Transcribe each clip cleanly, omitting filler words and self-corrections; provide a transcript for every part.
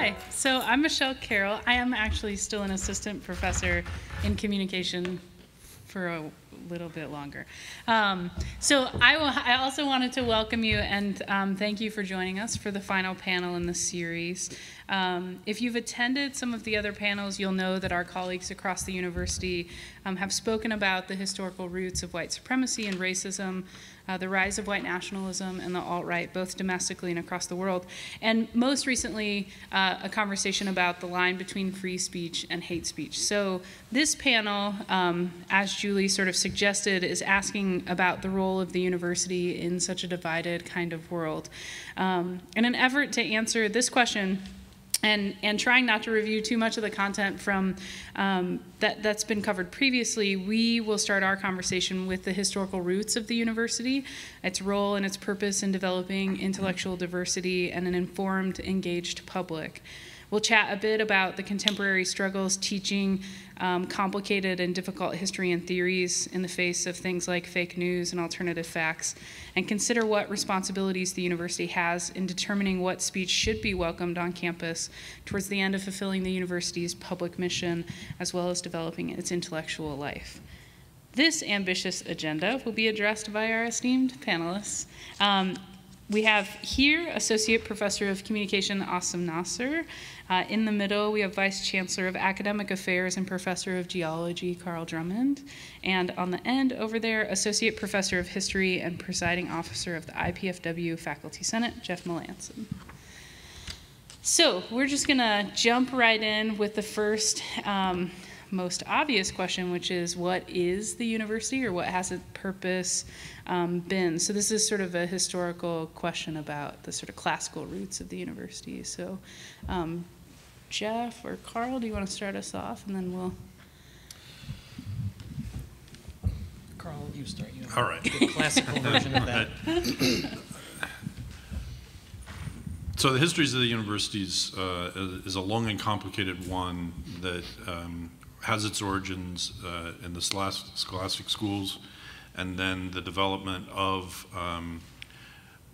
Hi, so I'm Michelle Carroll. I am actually still an assistant professor in communication for a little bit longer. So I also wanted to welcome you and thank you for joining us for the final panel in the series. If you've attended some of the other panels, you'll know that our colleagues across the university have spoken about the historical roots of white supremacy and racism, the rise of white nationalism and the alt-right, both domestically and across the world. And most recently, a conversation about the line between free speech and hate speech. So this panel, as Julie sort of suggested, is asking about the role of the university in such a divided kind of world. In an effort to answer this question, and trying not to review too much of the content from that's been covered previously, we will start our conversation with the historical roots of the university, its role and its purpose in developing intellectual diversity and an informed, engaged public. We'll chat a bit about the contemporary struggles teaching complicated and difficult history and theories in the face of things like fake news and alternative facts, and consider what responsibilities the university has in determining what speech should be welcomed on campus towards the end of fulfilling the university's public mission, as well as developing its intellectual life. This ambitious agenda will be addressed by our esteemed panelists. We have here Associate Professor of Communication, Asim Nasser. In the middle, we have Vice Chancellor of Academic Affairs and Professor of Geology, Carl Drummond. And on the end over there, Associate Professor of History and Presiding Officer of the IPFW Faculty Senate, Jeff Melanson. So we're just gonna jump right in with the first most obvious question, which is, what is the university, or what has its purpose been? So this is sort of a historical question about the sort of classical roots of the university. So Jeff or Carl, do you want to start us off, and then we'll... Carl, you start. You know, all right. The classical version of that. So the histories of the universities is a long and complicated one that has its origins in the scholastic schools, and then the development of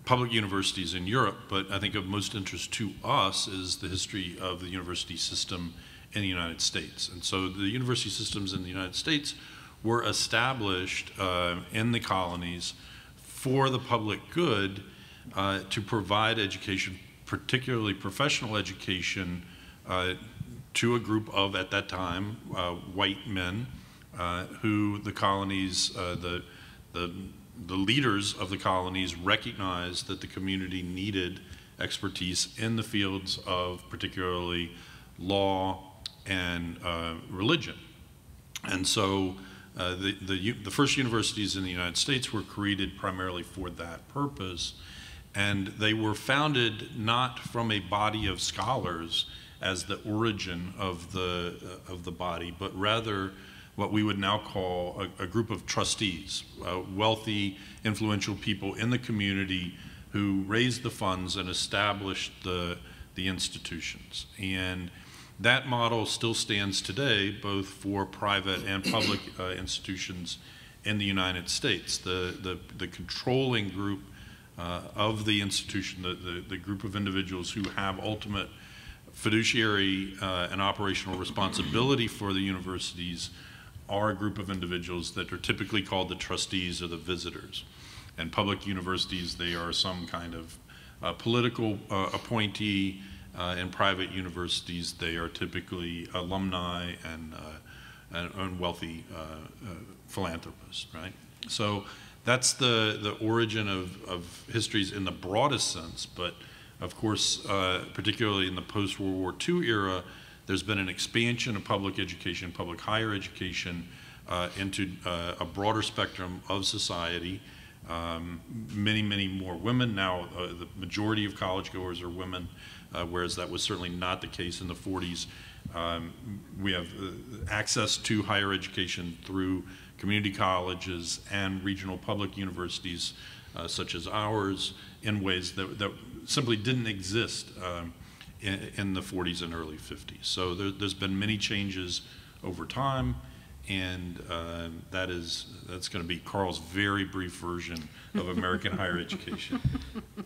public universities in Europe. But I think of most interest to us is the history of the university system in the United States. And so the university systems in the United States were established in the colonies for the public good, to provide education, particularly professional education, to a group of, at that time, white men who the colonies, the leaders of the colonies recognized that the community needed expertise in the fields of particularly law and religion. And so the first universities in the United States were created primarily for that purpose, and they were founded not from a body of scholars as the origin of the body, but rather what we would now call a group of trustees, wealthy, influential people in the community who raised the funds and established the institutions. And that model still stands today, both for private and public institutions in the United States. The controlling group of the institution, the group of individuals who have ultimate fiduciary and operational responsibility for the universities, are a group of individuals that are typically called the trustees or the visitors. And public universities, they are some kind of political appointee. In private universities, they are typically alumni and wealthy philanthropists, right? So that's the origin of histories in the broadest sense, but of course, particularly in the post-World War II era, there's been an expansion of public education, public higher education, into a broader spectrum of society. Many, many more women. Now, the majority of college goers are women, whereas that was certainly not the case in the 40s. We have access to higher education through community colleges and regional public universities, such as ours, in ways that simply didn't exist in the 40s and early 50s. So there's been many changes over time, and that's going to be Carl's very brief version of American higher education.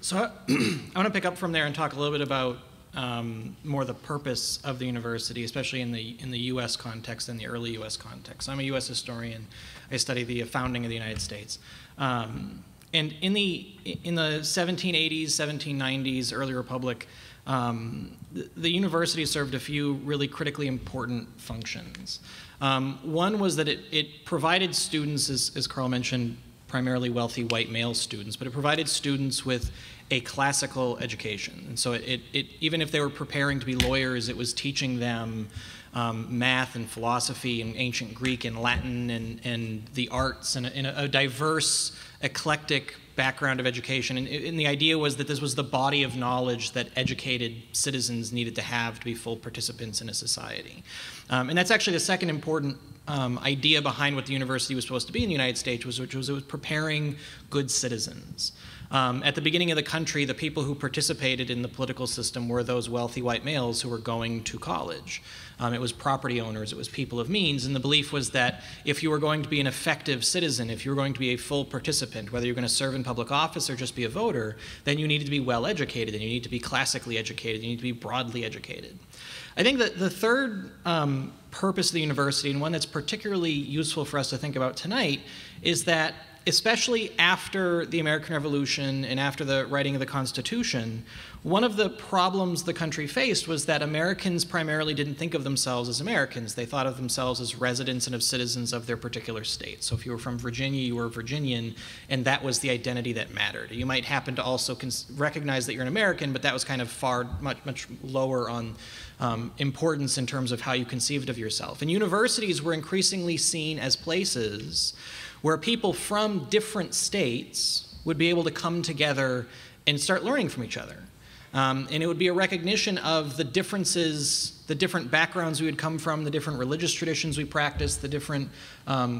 So I want to pick up from there and talk a little bit about more the purpose of the university, especially in the U.S. context and the early U.S. context. I'm a U.S. historian. I study the founding of the United States. And in the 1780s, 1790s, early republic, the university served a few really critically important functions. One was that it provided students, as Carl mentioned, primarily wealthy white male students, but it provided students with a classical education. And so it even if they were preparing to be lawyers, it was teaching them math and philosophy and ancient Greek and Latin and the arts and a diverse, eclectic background of education. And the idea was that this was the body of knowledge that educated citizens needed to have to be full participants in a society. And that's actually the second important idea behind what the university was supposed to be in the United States, which was it was preparing good citizens. At the beginning of the country, the people who participated in the political system were those wealthy white males who were going to college. It was property owners, it was people of means, and the belief was that if you were going to be an effective citizen, if you were going to be a full participant, whether you're going to serve in public office or just be a voter, then you needed to be well educated, and you need to be classically educated, you need to be broadly educated. I think that the third purpose of the university, and one that's particularly useful for us to think about tonight, is that especially after the American Revolution and after the writing of the Constitution, one of the problems the country faced was that Americans primarily didn't think of themselves as Americans. They thought of themselves as residents and of citizens of their particular state. So if you were from Virginia, you were a Virginian, and that was the identity that mattered. You might happen to also recognize that you're an American, but that was kind of much lower on importance in terms of how you conceived of yourself. And universities were increasingly seen as places where people from different states would be able to come together and start learning from each other. And it would be a recognition of the differences, the different backgrounds we would come from, the different religious traditions we practiced, the different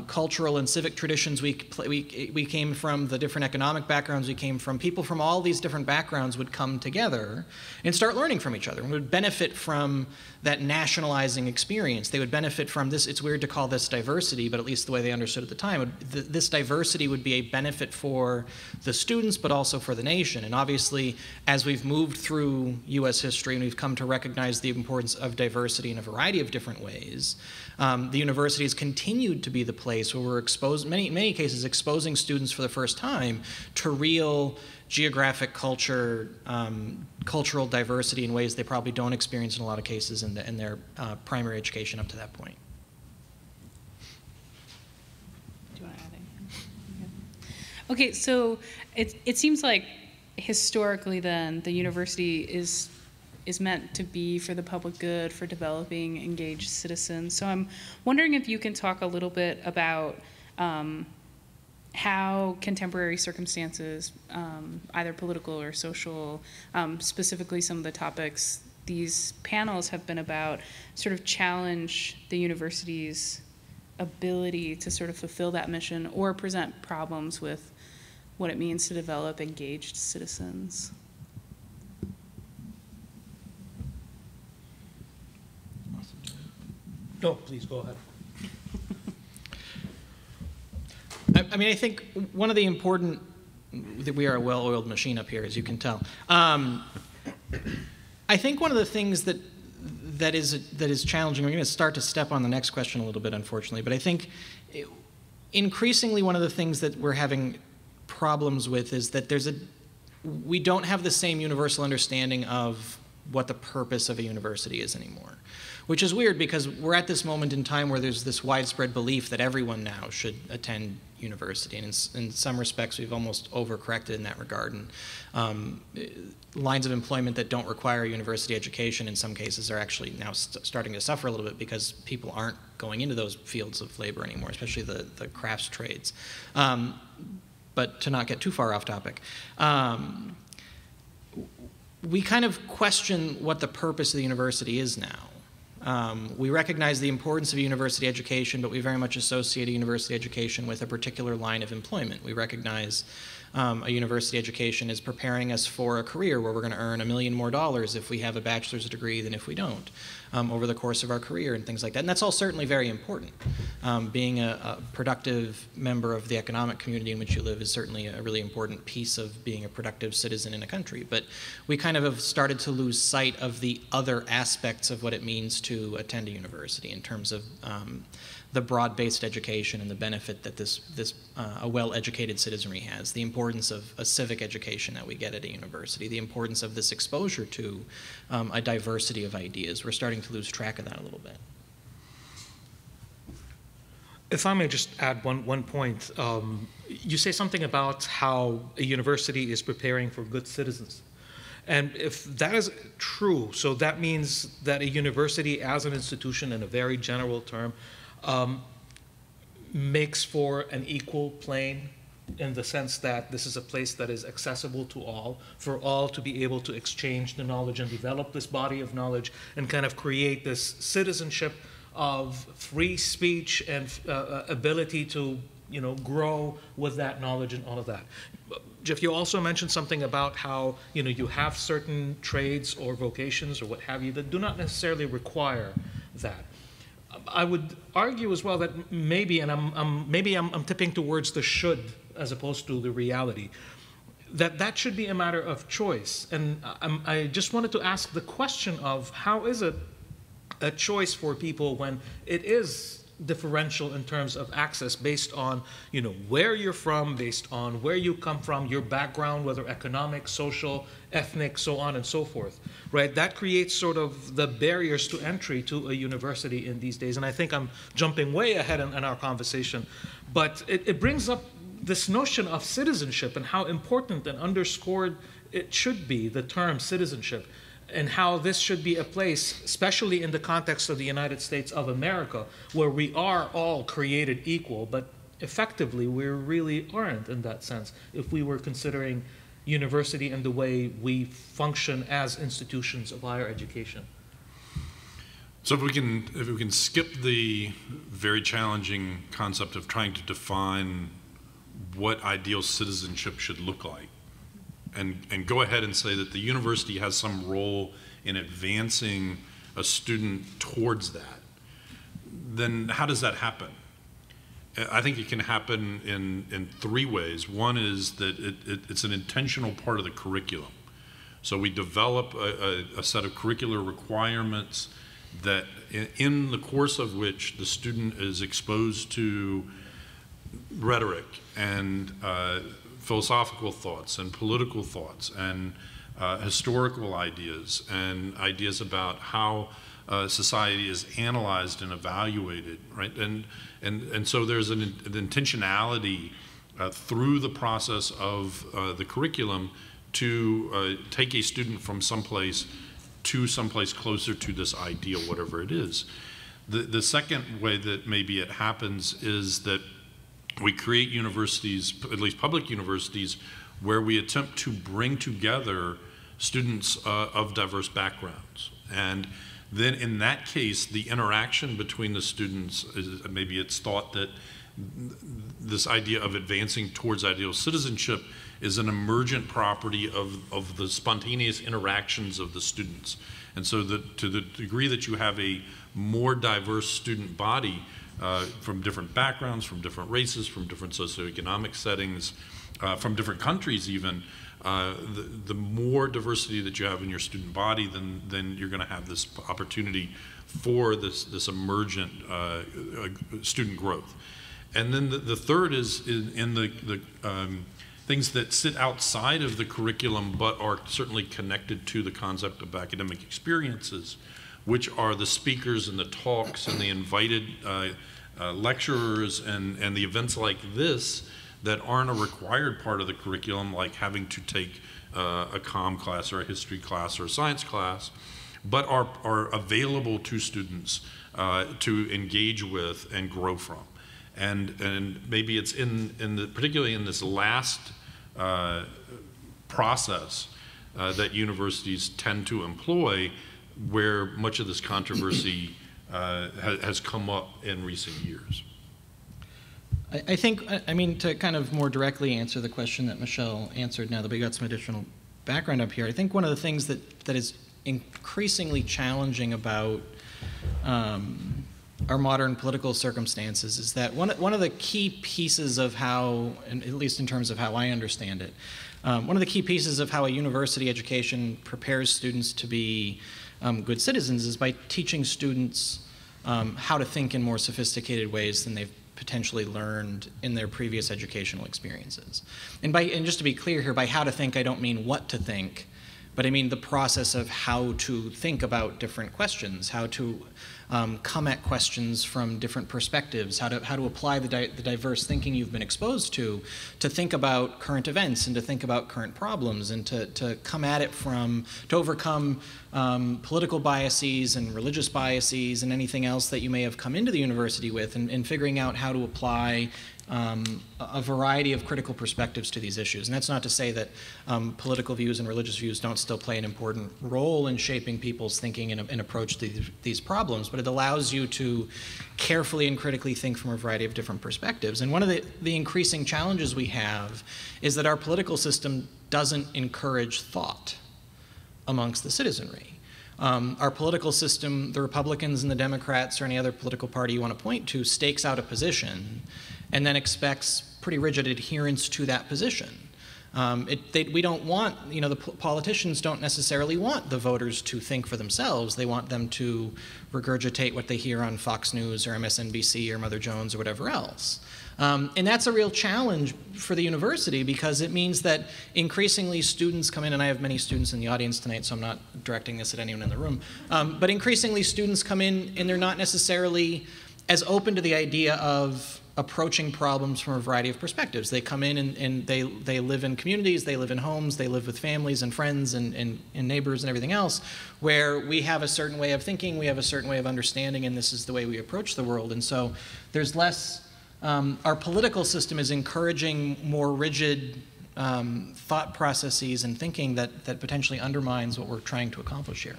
cultural and civic traditions we came from, the different economic backgrounds we came from. People from all these different backgrounds would come together and start learning from each other and would benefit from that nationalizing experience. They would benefit from this. It's weird to call this diversity, but at least the way they understood at the time, this diversity would be a benefit for the students, but also for the nation. And obviously, as we've moved through U.S. history and we've come to recognize the importance of diversity in a variety of different ways, the university has continued to be the place where we're exposed, in many cases, exposing students for the first time to real geographic culture, cultural diversity in ways they probably don't experience in a lot of cases in their primary education up to that point. Do you want to add anything? Okay, so it seems like historically then the university is meant to be for the public good, for developing engaged citizens. So I'm wondering if you can talk a little bit about how contemporary circumstances, either political or social, specifically some of the topics these panels have been about, sort of challenge the university's ability to sort of fulfill that mission or present problems with what it means to develop engaged citizens. No, please go ahead. I mean, I think one of the important, that we are a well-oiled machine up here, as you can tell. I think one of the things that is challenging, we're going to start to step on the next question a little bit, unfortunately, but I think increasingly one of the things that we're having problems with is that we don't have the same universal understanding of what the purpose of a university is anymore. Which is weird because we're at this moment in time where there's this widespread belief that everyone now should attend university. And in some respects, we've almost overcorrected in that regard. And lines of employment that don't require a university education in some cases are actually now starting to suffer a little bit because people aren't going into those fields of labor anymore, especially the crafts trades. But to not get too far off topic, we kind of question what the purpose of the university is now. We recognize the importance of university education, but we very much associate a university education with a particular line of employment. We recognize a university education is preparing us for a career where we're going to earn $1 million more if we have a bachelor's degree than if we don't over the course of our career and things like that. And that's all certainly very important. Being a productive member of the economic community in which you live is certainly a really important piece of being a productive citizen in a country. But we kind of have started to lose sight of the other aspects of what it means to attend a university in terms of the broad-based education and the benefit that a well-educated citizenry has, the importance of a civic education that we get at a university, the importance of this exposure to a diversity of ideas. We're starting to lose track of that a little bit. If I may just add one point, you say something about how a university is preparing for good citizens. And if that is true, so that means that a university as an institution, in a very general term, makes for an equal plane in the sense that this is a place that is accessible to all, for all to be able to exchange the knowledge and develop this body of knowledge and kind of create this citizenship of free speech and ability to, grow with that knowledge and all of that. Jeff, you also mentioned something about how, you have certain trades or vocations or what have you that do not necessarily require that. I would argue as well that maybe, and I'm tipping towards the should as opposed to the reality, that should be a matter of choice. And I just wanted to ask the question of how is it a choice for people when it is differential in terms of access based on, where you're from, based on where you come from, your background, whether economic, social, ethnic, so on and so forth, right? That creates sort of the barriers to entry to a university in these days. And I think I'm jumping way ahead in our conversation, but it brings up this notion of citizenship and how important and underscored it should be, the term citizenship, and how this should be a place, especially in the context of the United States of America, where we are all created equal, but effectively we really aren't in that sense, if we were considering university and the way we function as institutions of higher education. So if we can skip the very challenging concept of trying to define what ideal citizenship should look like, and go ahead and say that the university has some role in advancing a student towards that, then how does that happen? I think it can happen in three ways. One is that it's an intentional part of the curriculum. So we develop a set of curricular requirements that in the course of which the student is exposed to rhetoric and philosophical thoughts and political thoughts and historical ideas and ideas about how society is analyzed and evaluated, right? And so there's an intentionality through the process of the curriculum to take a student from someplace to someplace closer to this ideal, whatever it is. The second way that maybe it happens is that we create universities, at least public universities, where we attempt to bring together students of diverse backgrounds. And then in that case, the interaction between the students, maybe it's thought that this idea of advancing towards ideal citizenship is an emergent property of the spontaneous interactions of the students. And so to the degree that you have a more diverse student body, from different backgrounds, from different races, from different socioeconomic settings, from different countries even, the more diversity that you have in your student body, then you're going to have this opportunity for this emergent student growth. And then the third is in the things that sit outside of the curriculum but are certainly connected to the concept of academic experiences, which are the speakers and the talks and the invited lecturers and the events like this that aren't a required part of the curriculum, like having to take a comm class or a history class or a science class, but are available to students to engage with and grow from. And maybe it's particularly in this last process that universities tend to employ, where much of this controversy has come up in recent years. I think, I mean, to kind of more directly answer the question that Michelle answered now that we got some additional background up here, I think one of the things that is increasingly challenging about our modern political circumstances is that one of the key pieces of how, and at least in terms of how I understand it, one of the key pieces of how a university education prepares students to be good citizens is by teaching students how to think in more sophisticated ways than they've potentially learned in their previous educational experiences. And just to be clear here, by how to think, I don't mean what to think, but I mean the process of how to think about different questions, how to come at questions from different perspectives, how to apply the diverse thinking you've been exposed to think about current events and to think about current problems and to come at it to overcome political biases and religious biases and anything else that you may have come into the university with, and figuring out how to apply a variety of critical perspectives to these issues. And that's not to say that political views and religious views don't still play an important role in shaping people's thinking and approach to these problems, but it allows you to carefully and critically think from a variety of different perspectives. And one of the increasing challenges we have is that our political system doesn't encourage thought amongst the citizenry. Our political system, the Republicans and the Democrats or any other political party you want to point to, stakes out a position and then expects pretty rigid adherence to that position. We don't want, the politicians don't necessarily want the voters to think for themselves. They want them to regurgitate what they hear on Fox News or MSNBC or Mother Jones or whatever else. And that's a real challenge for the university, because it means that increasingly students come in, and I have many students in the audience tonight, so I'm not directing this at anyone in the room, but increasingly students come in and they're not necessarily as open to the idea of approaching problems from a variety of perspectives. They come in and they live in communities, they live in homes, they live with families and friends and neighbors and everything else, where we have a certain way of thinking, we have a certain way of understanding, and this is the way we approach the world. And so there's less, our political system is encouraging more rigid thought processes and thinking that potentially undermines what we're trying to accomplish here.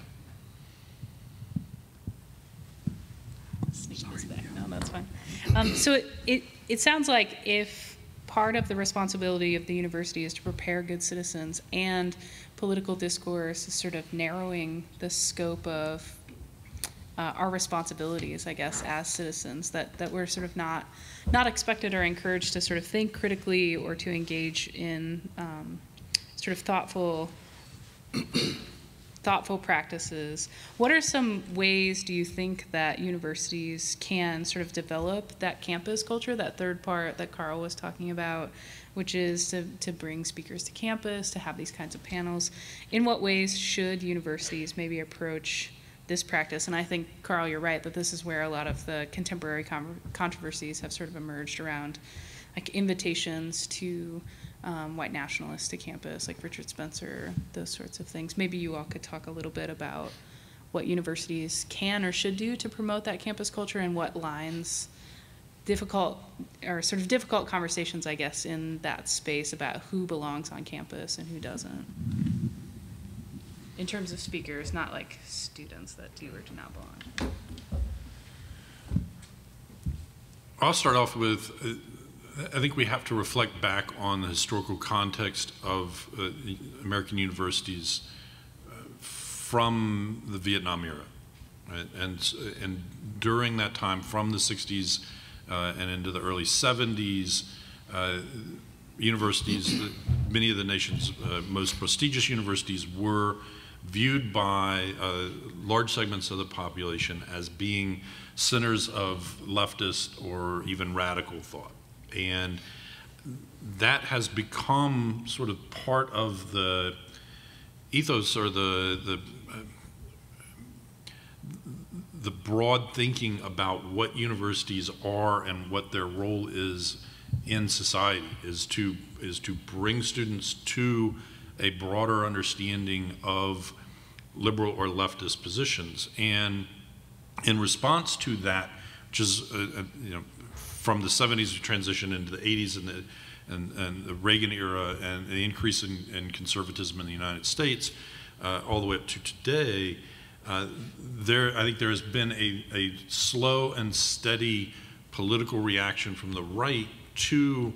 No, that's fine. So it sounds like if part of the responsibility of the university is to prepare good citizens, and political discourse is sort of narrowing the scope of our responsibilities, I guess, as citizens, that we're sort of not expected or encouraged to sort of think critically or to engage in sort of thoughtful practices. What are some ways do you think that universities can sort of develop that campus culture, that third part that Carl was talking about, which is to bring speakers to campus, to have these kinds of panels? In what ways should universities maybe approach this practice? And I think, Carl, you're right, that this is where a lot of the contemporary controversies have sort of emerged around, like invitations to white nationalists to campus, like Richard Spencer, those sorts of things. Maybe you all could talk a little bit about what universities can or should do to promote that campus culture, and what lines, difficult conversations, I guess, in that space about who belongs on campus and who doesn't. In terms of speakers, not like students that do or do not belong. I'll start off with, I think we have to reflect back on the historical context of American universities from the Vietnam era, right? And during that time, from the 60s and into the early 70s, universities, many of the nation's most prestigious universities, were viewed by large segments of the population as being centers of leftist or even radical thought. And that has become sort of part of the ethos, or the broad thinking about what universities are and what their role is in society, is to bring students to a broader understanding of liberal or leftist positions. And in response to that, which is from the 70s we transition into the 80s and the Reagan era and the increase in conservatism in the United States, all the way up to today, I think there has been a slow and steady political reaction from the right to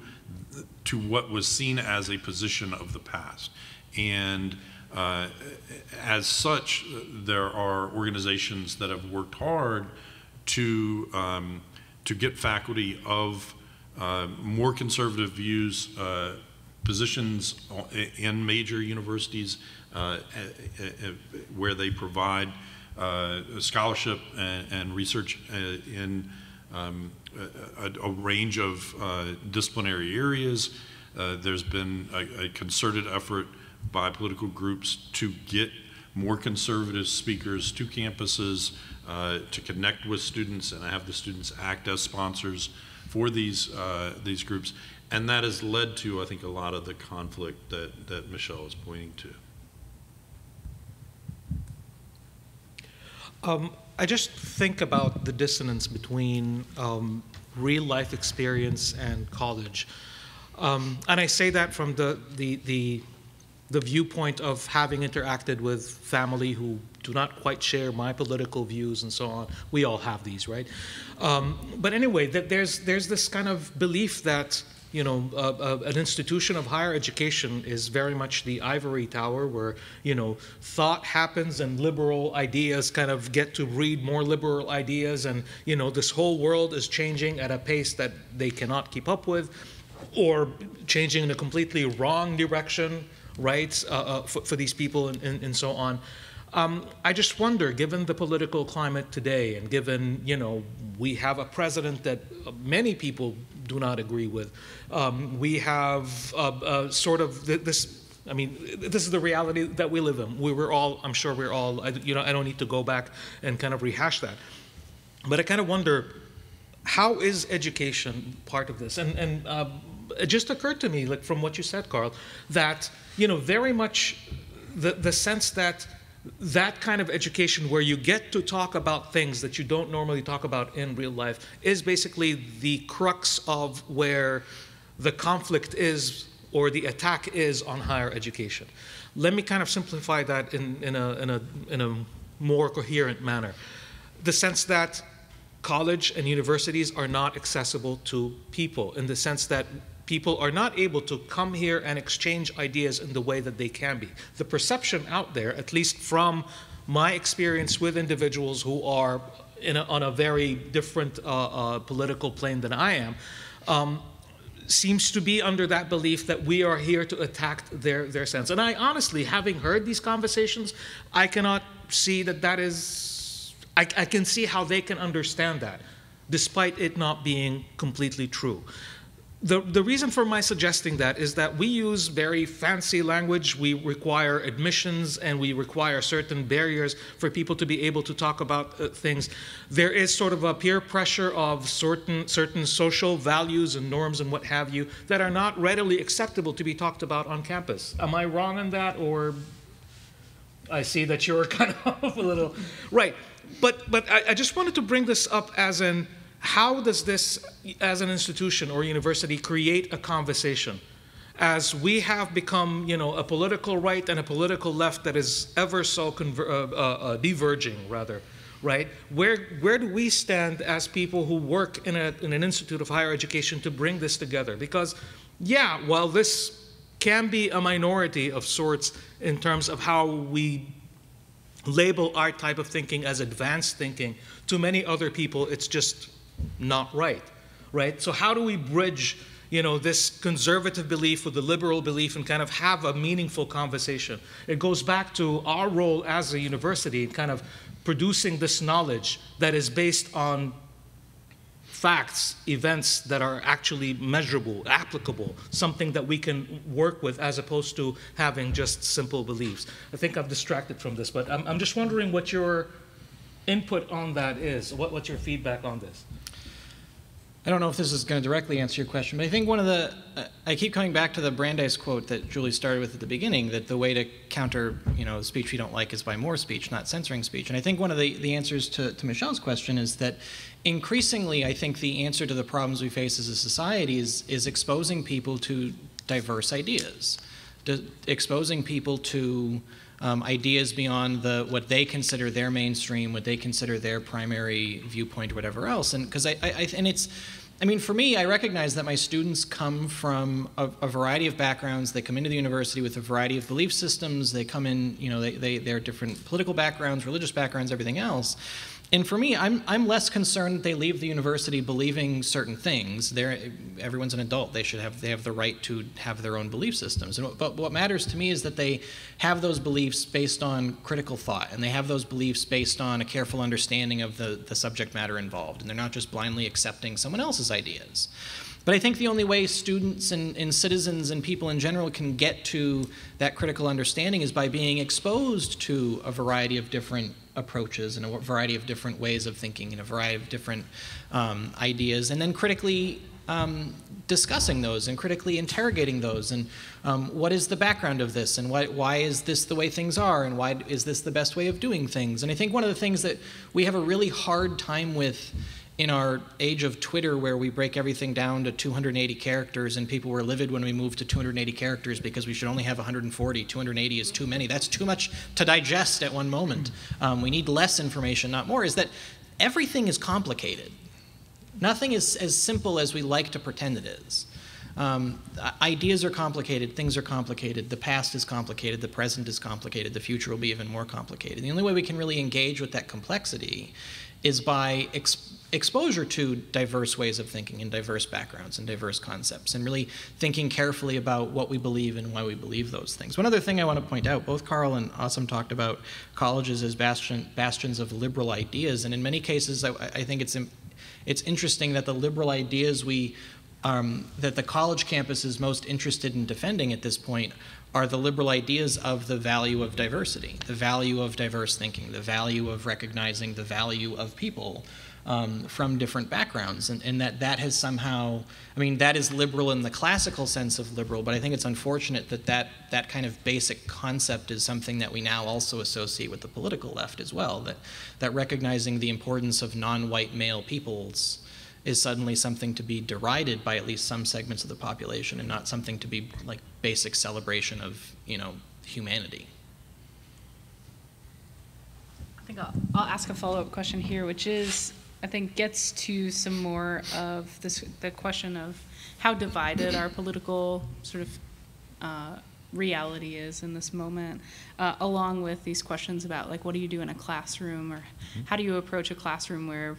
what was seen as a position of the past. And as such, there are organizations that have worked hard to get faculty of more conservative views, positions in major universities where they provide scholarship and research in a range of disciplinary areas. There's been a concerted effort by political groups to get more conservative speakers to campuses, to connect with students and have the students act as sponsors for these groups. And that has led to, I think, a lot of the conflict that Michelle is pointing to. I just think about the dissonance between real life experience and college. And I say that from the viewpoint of having interacted with family who do not quite share my political views and so on. We all have these, right? But anyway, there's this kind of belief that, you know, an institution of higher education is very much the ivory tower where, you know, thought happens and liberal ideas kind of get to breed more liberal ideas, and, you know, this whole world is changing at a pace that they cannot keep up with, or changing in a completely wrong direction, right, for these people and so on. I just wonder, given the political climate today, and given, you know, we have a president that many people do not agree with, we have sort of this, I mean, this is the reality that we live in. We're all, I'm sure we're all, you know, I don't need to go back and kind of rehash that. But I kind of wonder, how is education part of this? And it just occurred to me, like from what you said, Carl, that, you know, very much the sense that that kind of education where you get to talk about things that you don't normally talk about in real life is basically the crux of where the conflict is, or the attack is, on higher education. Let me kind of simplify that in a more coherent manner. The sense that college and universities are not accessible to people, in the sense that people are not able to come here and exchange ideas in the way that they can be. The perception out there, at least from my experience with individuals who are on a very different political plane than I am, seems to be under that belief that we are here to attack their sense. And I honestly, having heard these conversations, I cannot see that is, I can see how they can understand that, despite it not being completely true. The reason for my suggesting that is that we use very fancy language. We require admissions, and we require certain barriers for people to be able to talk about things. There is sort of a peer pressure of certain social values and norms and what have you that are not readily acceptable to be talked about on campus. Am I wrong in that, or I see that you're kind of a little right? But I just wanted to bring this up as in, how does this, as an institution or university, create a conversation? As we have become, you know, a political right and a political left that is ever so diverging, rather, right? Where do we stand as people who work in an institute of higher education to bring this together? Because, yeah, while this can be a minority of sorts in terms of how we label our type of thinking as advanced thinking, to many other people, it's just not right, right? So how do we bridge, you know, this conservative belief with the liberal belief and kind of have a meaningful conversation? It goes back to our role as a university in kind of producing this knowledge that is based on facts, events that are actually measurable, applicable, something that we can work with, as opposed to having just simple beliefs. I think I've distracted from this, but I'm just wondering what your input on that is. What's your feedback on this? I don't know if this is going to directly answer your question, but I think one of the, I keep coming back to the Brandeis quote that Julie started with at the beginning, that the way to counter, you know, speech we don't like is by more speech, not censoring speech. And I think one of the answers to Michelle's question is that increasingly, I think the answer to the problems we face as a society is exposing people to diverse ideas, exposing people to ideas beyond what they consider their mainstream, what they consider their primary viewpoint, or whatever else. And because I mean, for me, I recognize that my students come from a variety of backgrounds. They come into the university with a variety of belief systems. They come in, they're different political backgrounds, religious backgrounds, everything else. And for me, I'm less concerned that they leave the university believing certain things. Everyone's an adult. They have the right to have their own belief systems. But what matters to me is that they have those beliefs based on critical thought, and they have those beliefs based on a careful understanding of the subject matter involved, and they're not just blindly accepting someone else's ideas. But I think the only way students and citizens and people in general can get to that critical understanding is by being exposed to a variety of different approaches and a variety of different ways of thinking and a variety of different ideas, and then critically discussing those and critically interrogating those, and what is the background of this, and why is this the way things are, and why is this the best way of doing things. And I think one of the things that we have a really hard time with in our age of Twitter, where we break everything down to 280 characters, and people were livid when we moved to 280 characters because we should only have 140. 280 is too many. That's too much to digest at one moment. We need less information, not more, is that everything is complicated. Nothing is as simple as we like to pretend it is. Ideas are complicated, things are complicated, the past is complicated, the present is complicated, the future will be even more complicated. The only way we can really engage with that complexity is by exposure to diverse ways of thinking and diverse backgrounds and diverse concepts, and really thinking carefully about what we believe and why we believe those things. One other thing I want to point out, both Carl and Asim talked about colleges as bastions of liberal ideas, and in many cases I think it's interesting that the liberal ideas that the college campus is most interested in defending at this point are the liberal ideas of the value of diversity, the value of diverse thinking, the value of recognizing the value of people from different backgrounds, and that has somehow, I mean, that is liberal in the classical sense of liberal, but I think it's unfortunate that kind of basic concept is something that we now also associate with the political left as well, that recognizing the importance of non-white male peoples is suddenly something to be derided by at least some segments of the population, and not something to be like basic celebration of, humanity. I think I'll ask a follow-up question here, which is, I think, gets to some more of the question of how divided our political sort of reality is in this moment, along with these questions about, like, what do you do in a classroom, or how do you approach a classroom where,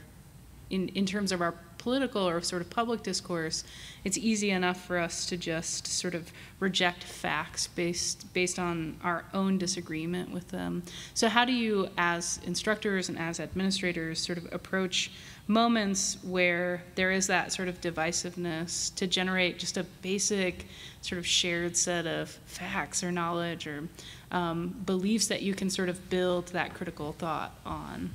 in terms of our political or sort of public discourse, it's easy enough for us to just sort of reject facts based on our own disagreement with them. So how do you, as instructors and as administrators, sort of approach moments where there is that sort of divisiveness to generate just a basic sort of shared set of facts or knowledge or beliefs that you can sort of build that critical thought on?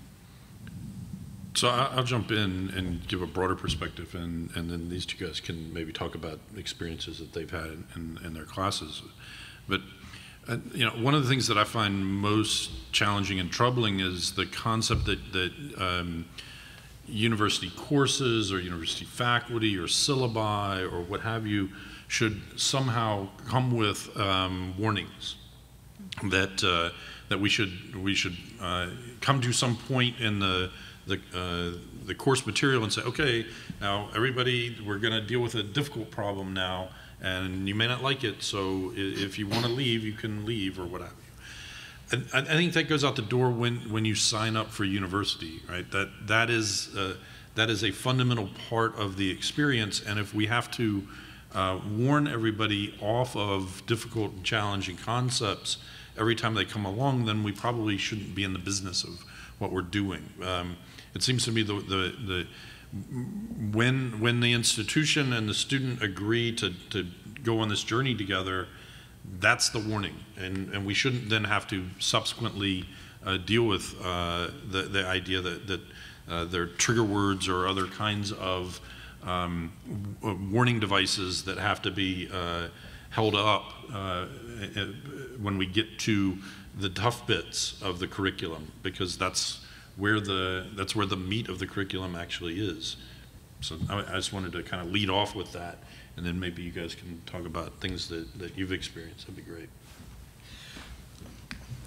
So I'll jump in and give a broader perspective, and then these two guys can maybe talk about experiences that they've had in their classes. But one of the things that I find most challenging and troubling is the concept that university courses or university faculty or syllabi or what have you should somehow come with warnings that we should come to some point in the course material and say, okay, now everybody, we're going to deal with a difficult problem now, and you may not like it, so if you want to leave, you can leave, or what have you. And I think that goes out the door when you sign up for university, right? That is a fundamental part of the experience, and if we have to warn everybody off of difficult and challenging concepts every time they come along, then we probably shouldn't be in the business of what we're doing. It seems to me when the institution and the student agree to go on this journey together, that's the warning, and we shouldn't then have to subsequently deal with the idea that there are trigger words or other kinds of warning devices that have to be held up when we get to the tough bits of the curriculum, because that's where the meat of the curriculum actually is. So I just wanted to kind of lead off with that, and then maybe you guys can talk about things that you've experienced. That'd be great.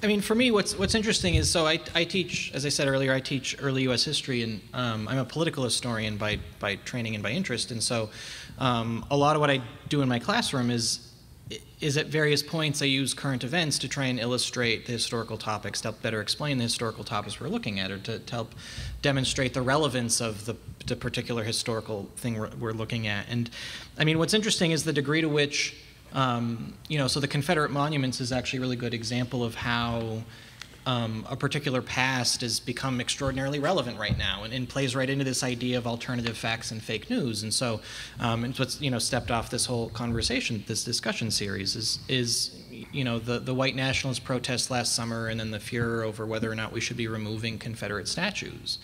I mean, for me, what's interesting is, so I teach, as I said earlier, I teach early U.S. history, and I'm a political historian by training and by interest, and so a lot of what I do in my classroom is at various points I use current events to try and illustrate the historical topics, to help better explain the historical topics we're looking at, or to help demonstrate the relevance of the particular historical thing we're looking at. And I mean, what's interesting is the degree to which, so the Confederate Monuments is actually a really good example of how a particular past has become extraordinarily relevant right now, and plays right into this idea of alternative facts and fake news. And so it's what's stepped off this whole conversation, this discussion series, is the white nationalist protests last summer, and then the furor over whether or not we should be removing Confederate statues.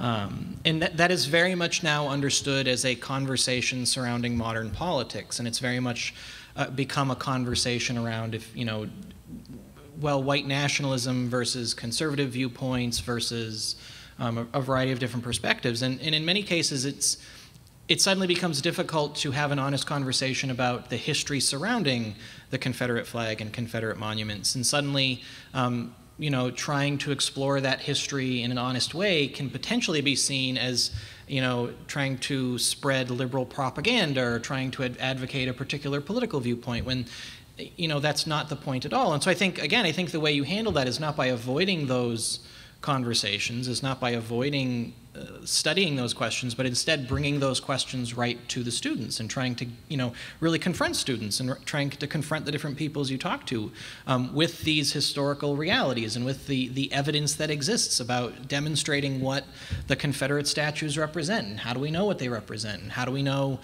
And that is very much now understood as a conversation surrounding modern politics, and it's very much become a conversation around white nationalism versus conservative viewpoints versus a variety of different perspectives. And in many cases, it suddenly becomes difficult to have an honest conversation about the history surrounding the Confederate flag and Confederate monuments. And suddenly, trying to explore that history in an honest way can potentially be seen as, trying to spread liberal propaganda or trying to advocate a particular political viewpoint, when that's not the point at all. And so I think the way you handle that is not by avoiding those conversations, is not by avoiding studying those questions, but instead bringing those questions right to the students and trying to, really confront students and trying to confront the different peoples you talk to with these historical realities and with the evidence that exists about demonstrating what the Confederate statues represent, and how do we know what they represent, and how do we know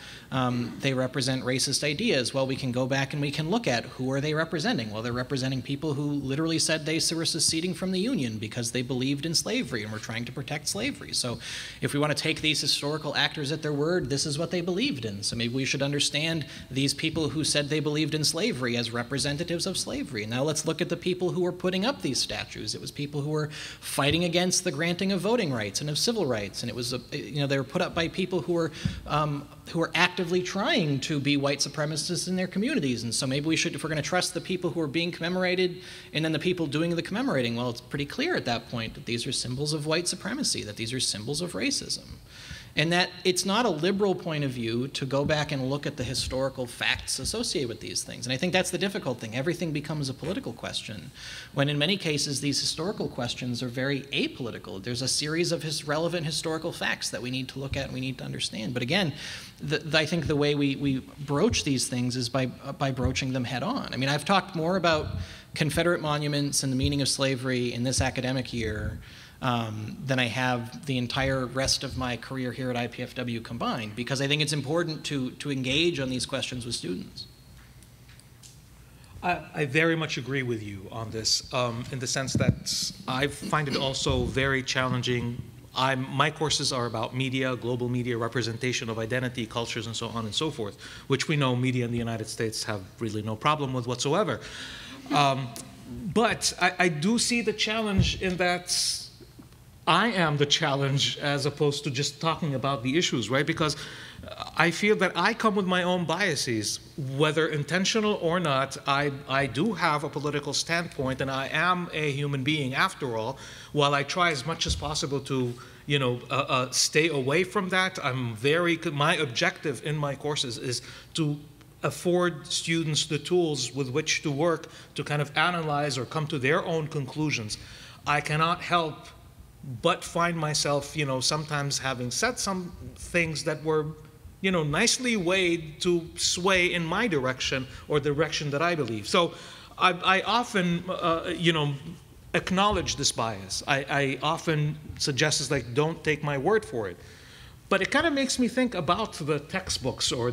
they represent racist ideas? Well, we can go back and we can look at who are they representing. Well, they're representing people who literally said they were seceding from the Union because they believed in slavery and were trying to protect slavery. So if we want to take these historical actors at their word, this is what they believed in. So maybe we should understand these people who said they believed in slavery as representatives of slavery. Now let's look at the people who were putting up these statues. It was people who were fighting against the granting of voting rights and of civil rights. And it was, they were put up by people who were actively trying to be white supremacists in their communities. And so maybe we should, if we're going to trust the people who are being commemorated and then the people doing the commemorating, well, it's pretty clear at that point that these are symbols of white supremacy, that these are symbols of racism. And that it's not a liberal point of view to go back and look at the historical facts associated with these things. And I think that's the difficult thing. Everything becomes a political question, when in many cases these historical questions are very apolitical. There's a series of relevant historical facts that we need to look at and we need to understand. But again, I think the way we broach these things is by broaching them head on. I mean, I've talked more about Confederate monuments and the meaning of slavery in this academic year than I have the entire rest of my career here at IPFW combined, because I think it's important to engage on these questions with students. I very much agree with you on this, in the sense that I find it also very challenging. My courses are about media, global media, representation of identity, cultures, and so on and so forth, which we know media in the United States have really no problem with whatsoever. But I do see the challenge in that I am the challenge as opposed to just talking about the issues, right? Because I feel that I come with my own biases, whether intentional or not. I do have a political standpoint, and I am a human being after all. While I try as much as possible to, stay away from that, my objective in my courses is to afford students the tools with which to work to kind of analyze or come to their own conclusions. I cannot help but find myself, sometimes having said some things that were, nicely weighed to sway in my direction or the direction that I believe. So I often, acknowledge this bias. I often suggest it's like, don't take my word for it. But it kind of makes me think about the textbooks or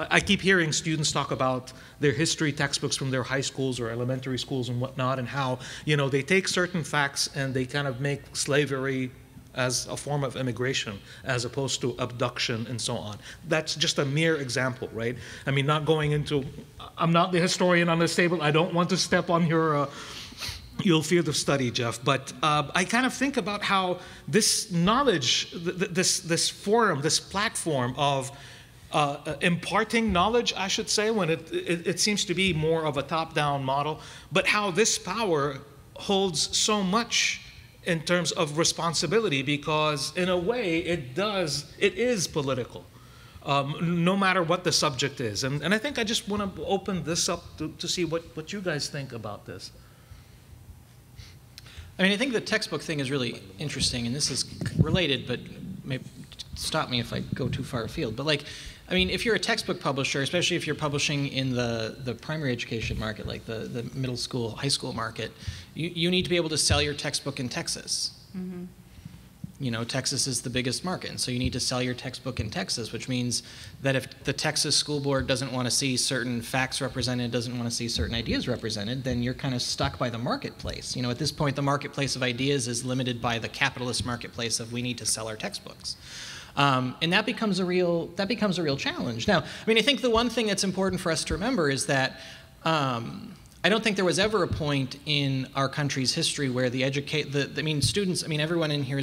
I keep hearing students talk about their history textbooks from their high schools or elementary schools and whatnot, and how, they take certain facts and they kind of make slavery as a form of immigration as opposed to abduction and so on. That's just a mere example, right? I mean, I'm not the historian on this table. I don't want to step on your field of study, Jeff, but I kind of think about how this knowledge, this forum, this platform of imparting knowledge, I should say, when it seems to be more of a top-down model, but how this power holds so much in terms of responsibility, because in a way it is political, no matter what the subject is. And I think I just want to open this up to see what you guys think about this. I mean, I think the textbook thing is really interesting, and this is related, but maybe stop me if I go too far afield. But like, I mean, if you're a textbook publisher, especially if you're publishing in the primary education market, like the middle school, high school market, you need to be able to sell your textbook in Texas. Mm-hmm. You know, Texas is the biggest market, and so you need to sell your textbook in Texas, which means that if the Texas school board doesn't want to see certain facts represented, doesn't want to see certain ideas represented, then you're kind of stuck by the marketplace. You know, at this point, the marketplace of ideas is limited by the capitalist marketplace of we need to sell our textbooks. And that becomes a real challenge. Now, I mean, I think the one thing that's important for us to remember is that I don't think there was ever a point in our country's history where students, I mean, everyone in here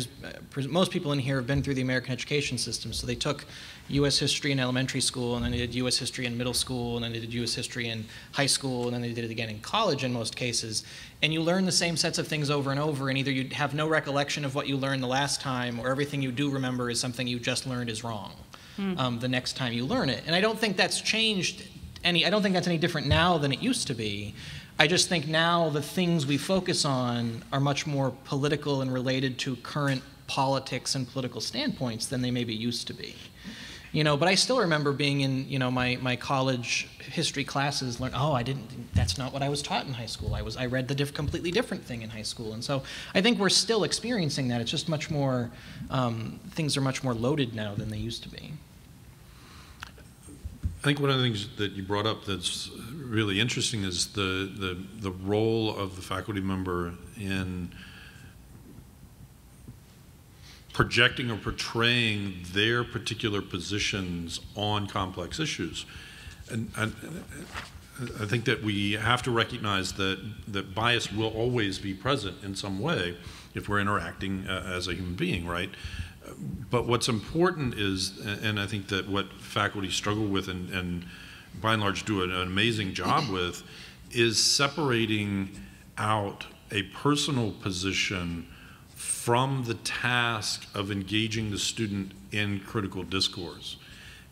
most people in here have been through the American education system. So they took U.S. history in elementary school, and then they did U.S. history in middle school, and then they did U.S. history in high school, and then they did it again in college in most cases. And you learn the same sets of things over and over, and either you have no recollection of what you learned the last time, or everything you do remember is something you just learned is wrong the next time you learn it. And I don't think that's changed I don't think that's any different now than it used to be. I just think now the things we focus on are much more political and related to current politics and political standpoints than they maybe used to be. You know, but I still remember being in, you know, my college history classes, that's not what I was taught in high school. I read the completely different thing in high school. And so I think we're still experiencing that. It's just much more, things are much more loaded now than they used to be. I think one of the things that you brought up that's really interesting is the role of the faculty member in projecting or portraying their particular positions on complex issues. And I think that we have to recognize that bias will always be present in some way if we're interacting as a human being, right? But what's important is, and I think that what faculty struggle with and by and large do an amazing job with, is separating out a personal position from the task of engaging the student in critical discourse.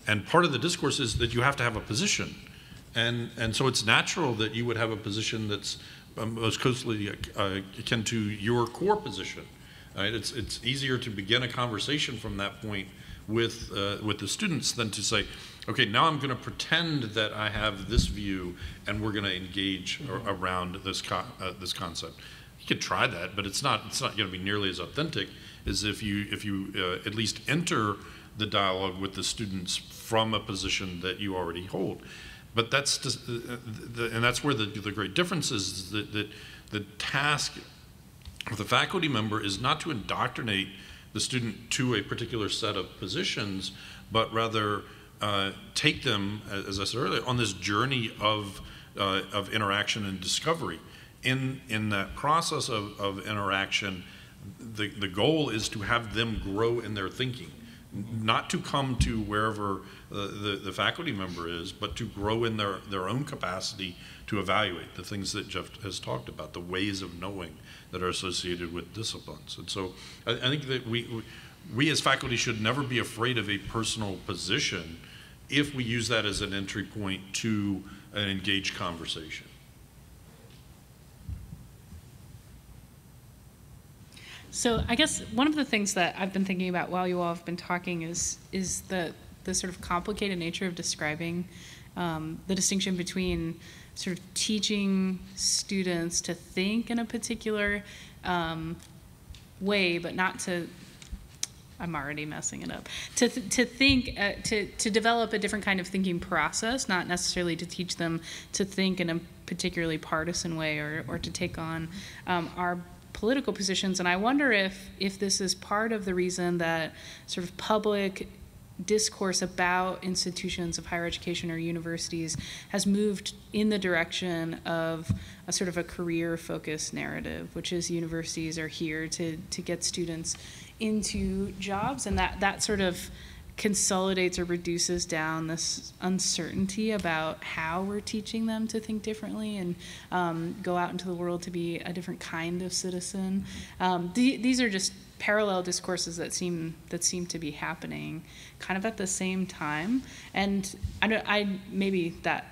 And part of the discourse is that you have to have a position. And so it's natural that you would have a position that's most closely akin to your core position. Right? It's easier to begin a conversation from that point with the students than to say, okay, now I'm going to pretend that I have this view, and we're going to engage around this concept. You could try that, but it's not going to be nearly as authentic as if you at least enter the dialogue with the students from a position that you already hold. But that's just, and that's where the great difference is that the task of the faculty member is not to indoctrinate the student to a particular set of positions, but rather take them, as I said earlier, on this journey of interaction and discovery. In that process of interaction, the goal is to have them grow in their thinking, not to come to wherever the faculty member is, but to grow in their own capacity to evaluate the things that Jeff has talked about, the ways of knowing that are associated with disciplines. And so I think that we as faculty should never be afraid of a personal position if we use that as an entry point to an engaged conversation. So I guess one of the things that I've been thinking about while you all have been talking is the sort of complicated nature of describing the distinction between sort of teaching students to think in a particular way, but not to, I'm already messing it up, to think, to develop a different kind of thinking process, not necessarily to teach them to think in a particularly partisan way or to take on our political positions. And I wonder if this is part of the reason that sort of public discourse about institutions of higher education or universities has moved in the direction of a sort of a career-focused narrative, which is universities are here to get students into jobs, and that sort of consolidates or reduces down this uncertainty about how we're teaching them to think differently and go out into the world to be a different kind of citizen. These are just parallel discourses that seem to be happening kind of at the same time, and maybe that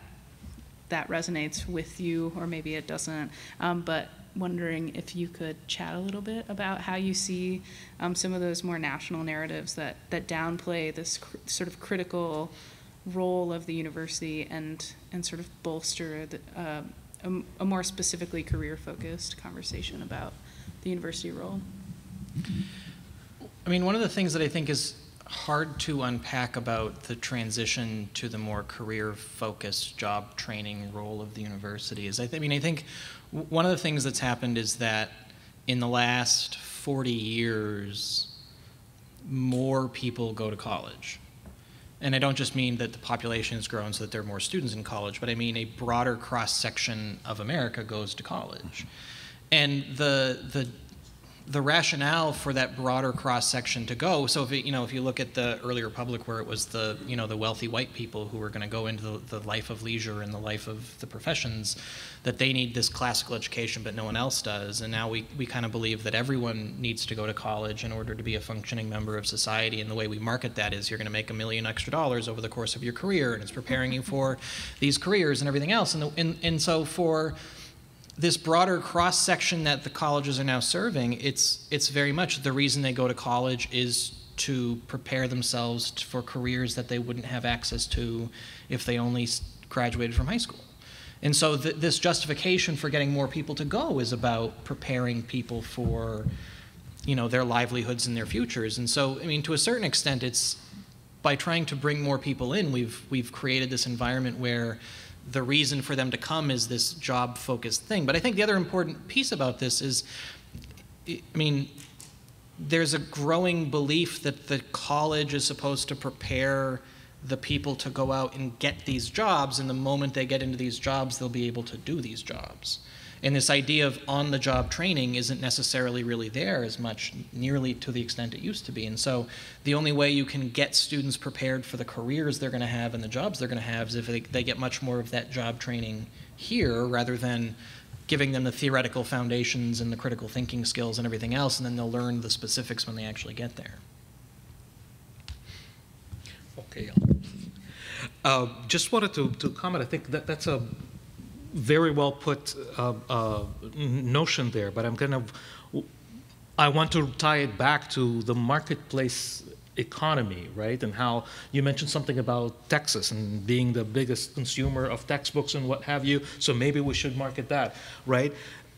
resonates with you, or maybe it doesn't. But wondering if you could chat a little bit about how you see some of those more national narratives that downplay this sort of critical role of the university and sort of bolster a more specifically career-focused conversation about the university role. I mean, one of the things that I think is hard to unpack about the transition to the more career-focused job training role of the university is, I think one of the things that's happened is that in the last 40 years, more people go to college. And I don't just mean that the population has grown so that there are more students in college, but I mean a broader cross-section of America goes to college. And the rationale for that broader cross-section to go, so if you look at the early republic where it was the wealthy white people who were going to go into the life of leisure and the life of the professions, that they need this classical education but no one else does, and now we kind of believe that everyone needs to go to college in order to be a functioning member of society, and the way we market that is you're going to make $1 million extra over the course of your career, and it's preparing you for these careers and everything else, and so for this broader cross-section that the colleges are now serving, it's very much the reason they go to college is to prepare themselves for careers that they wouldn't have access to if they only graduated from high school. And so this justification for getting more people to go is about preparing people for, their livelihoods and their futures. And so, I mean, to a certain extent, it's by trying to bring more people in, we've created this environment where the reason for them to come is this job-focused thing. But I think the other important piece about this is, I mean, there's a growing belief that the college is supposed to prepare the people to go out and get these jobs, and the moment they get into these jobs, they'll be able to do these jobs. And this idea of on-the-job training isn't necessarily really there as much, nearly to the extent it used to be. And so the only way you can get students prepared for the careers they're going to have and the jobs they're going to have is if they get much more of that job training here, rather than giving them the theoretical foundations and the critical thinking skills and everything else, and then they'll learn the specifics when they actually get there. Okay. Just wanted to comment. I think that's a very well put notion there, but I want to tie it back to the marketplace economy, right? And how you mentioned something about Texas and being the biggest consumer of textbooks and what have you, so maybe we should market that, right?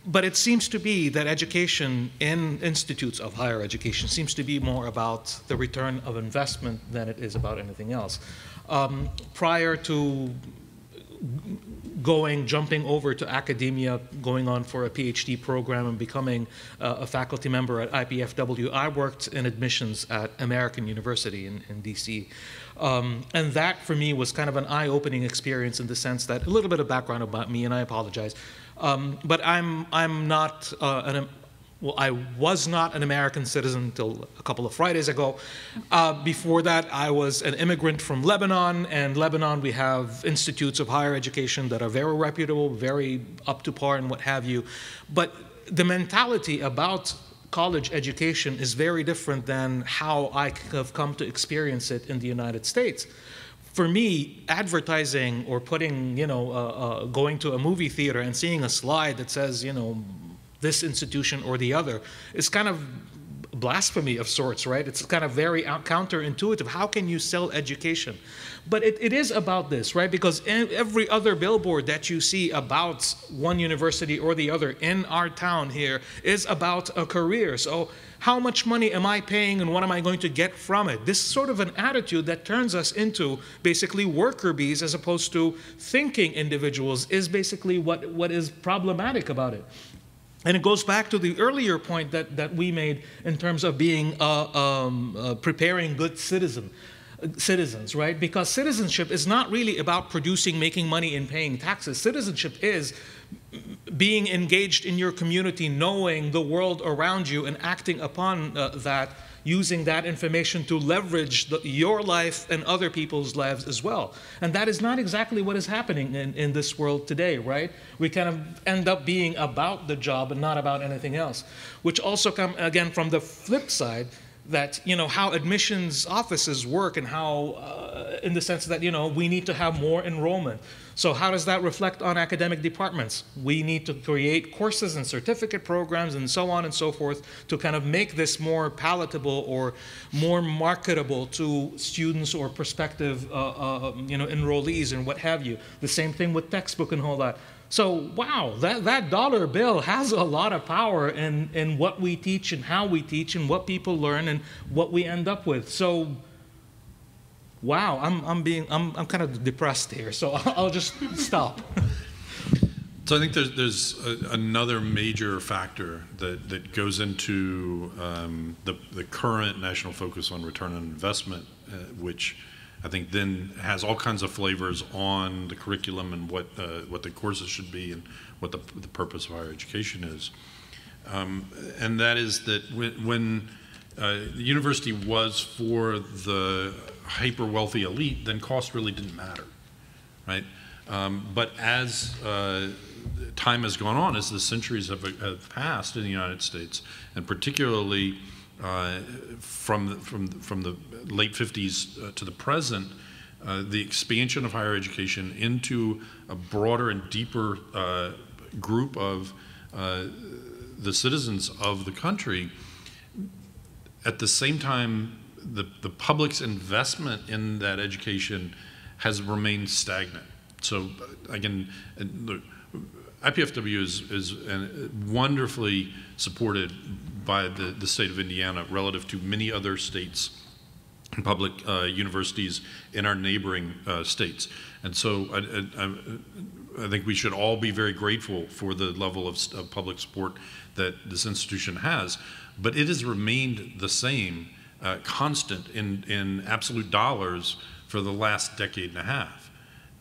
But it seems to be that education in institutes of higher education seems to be more about the return of investment than it is about anything else. Prior to jumping over to academia, going on for a PhD program and becoming a faculty member at IPFW, I worked in admissions at American University in DC. And that for me was kind of an eye-opening experience in the sense that, a little bit of background about me, and I apologize, but I'm not I was not an American citizen until a couple of Fridays ago. Before that, I was an immigrant from Lebanon, and Lebanon, we have institutes of higher education that are very reputable, very up to par and what have you. But the mentality about college education is very different than how I have come to experience it in the United States. For me, advertising or putting, going to a movie theater and seeing a slide that says, this institution or the other is kind of blasphemy of sorts, right? It's kind of very counterintuitive. How can you sell education? But it is about this, right? Because every other billboard that you see about one university or the other in our town here is about a career. So how much money am I paying and what am I going to get from it? This sort of an attitude that turns us into basically worker bees as opposed to thinking individuals is basically what is problematic about it. And it goes back to the earlier point that we made in terms of being preparing good citizens, right? Because citizenship is not really about producing, making money, and paying taxes. Citizenship is being engaged in your community, knowing the world around you and acting upon that using that information to leverage your life and other people's lives as well. And that is not exactly what is happening in this world today, right? We kind of end up being about the job and not about anything else, which also come again from the flip side, that, you know, how admissions offices work and how, in the sense that, you know, we need to have more enrollment. So how does that reflect on academic departments? We need to create courses and certificate programs and so on and so forth to kind of make this more palatable or more marketable to students or prospective, you know, enrollees and what have you. The same thing with textbook and all that. So, wow, that dollar bill has a lot of power in what we teach and how we teach and what people learn and what we end up with. So, wow, I'm kind of depressed here, so I'll just stop. So I think there's another major factor that goes into the current national focus on return on investment, which I think then has all kinds of flavors on the curriculum and what the courses should be and what the purpose of higher education is. And that is that when the university was for the hyper-wealthy elite, then cost really didn't matter, right? But as time has gone on, as the centuries have passed in the United States, and particularly from the late 50s to the present, the expansion of higher education into a broader and deeper group of the citizens of the country. At the same time, the public's investment in that education has remained stagnant. So again, IPFW is wonderfully supported by the state of Indiana relative to many other states and public universities in our neighboring states. And so I think we should all be very grateful for the level of public support that this institution has, but it has remained the same, constant in absolute dollars for the last decade and a half.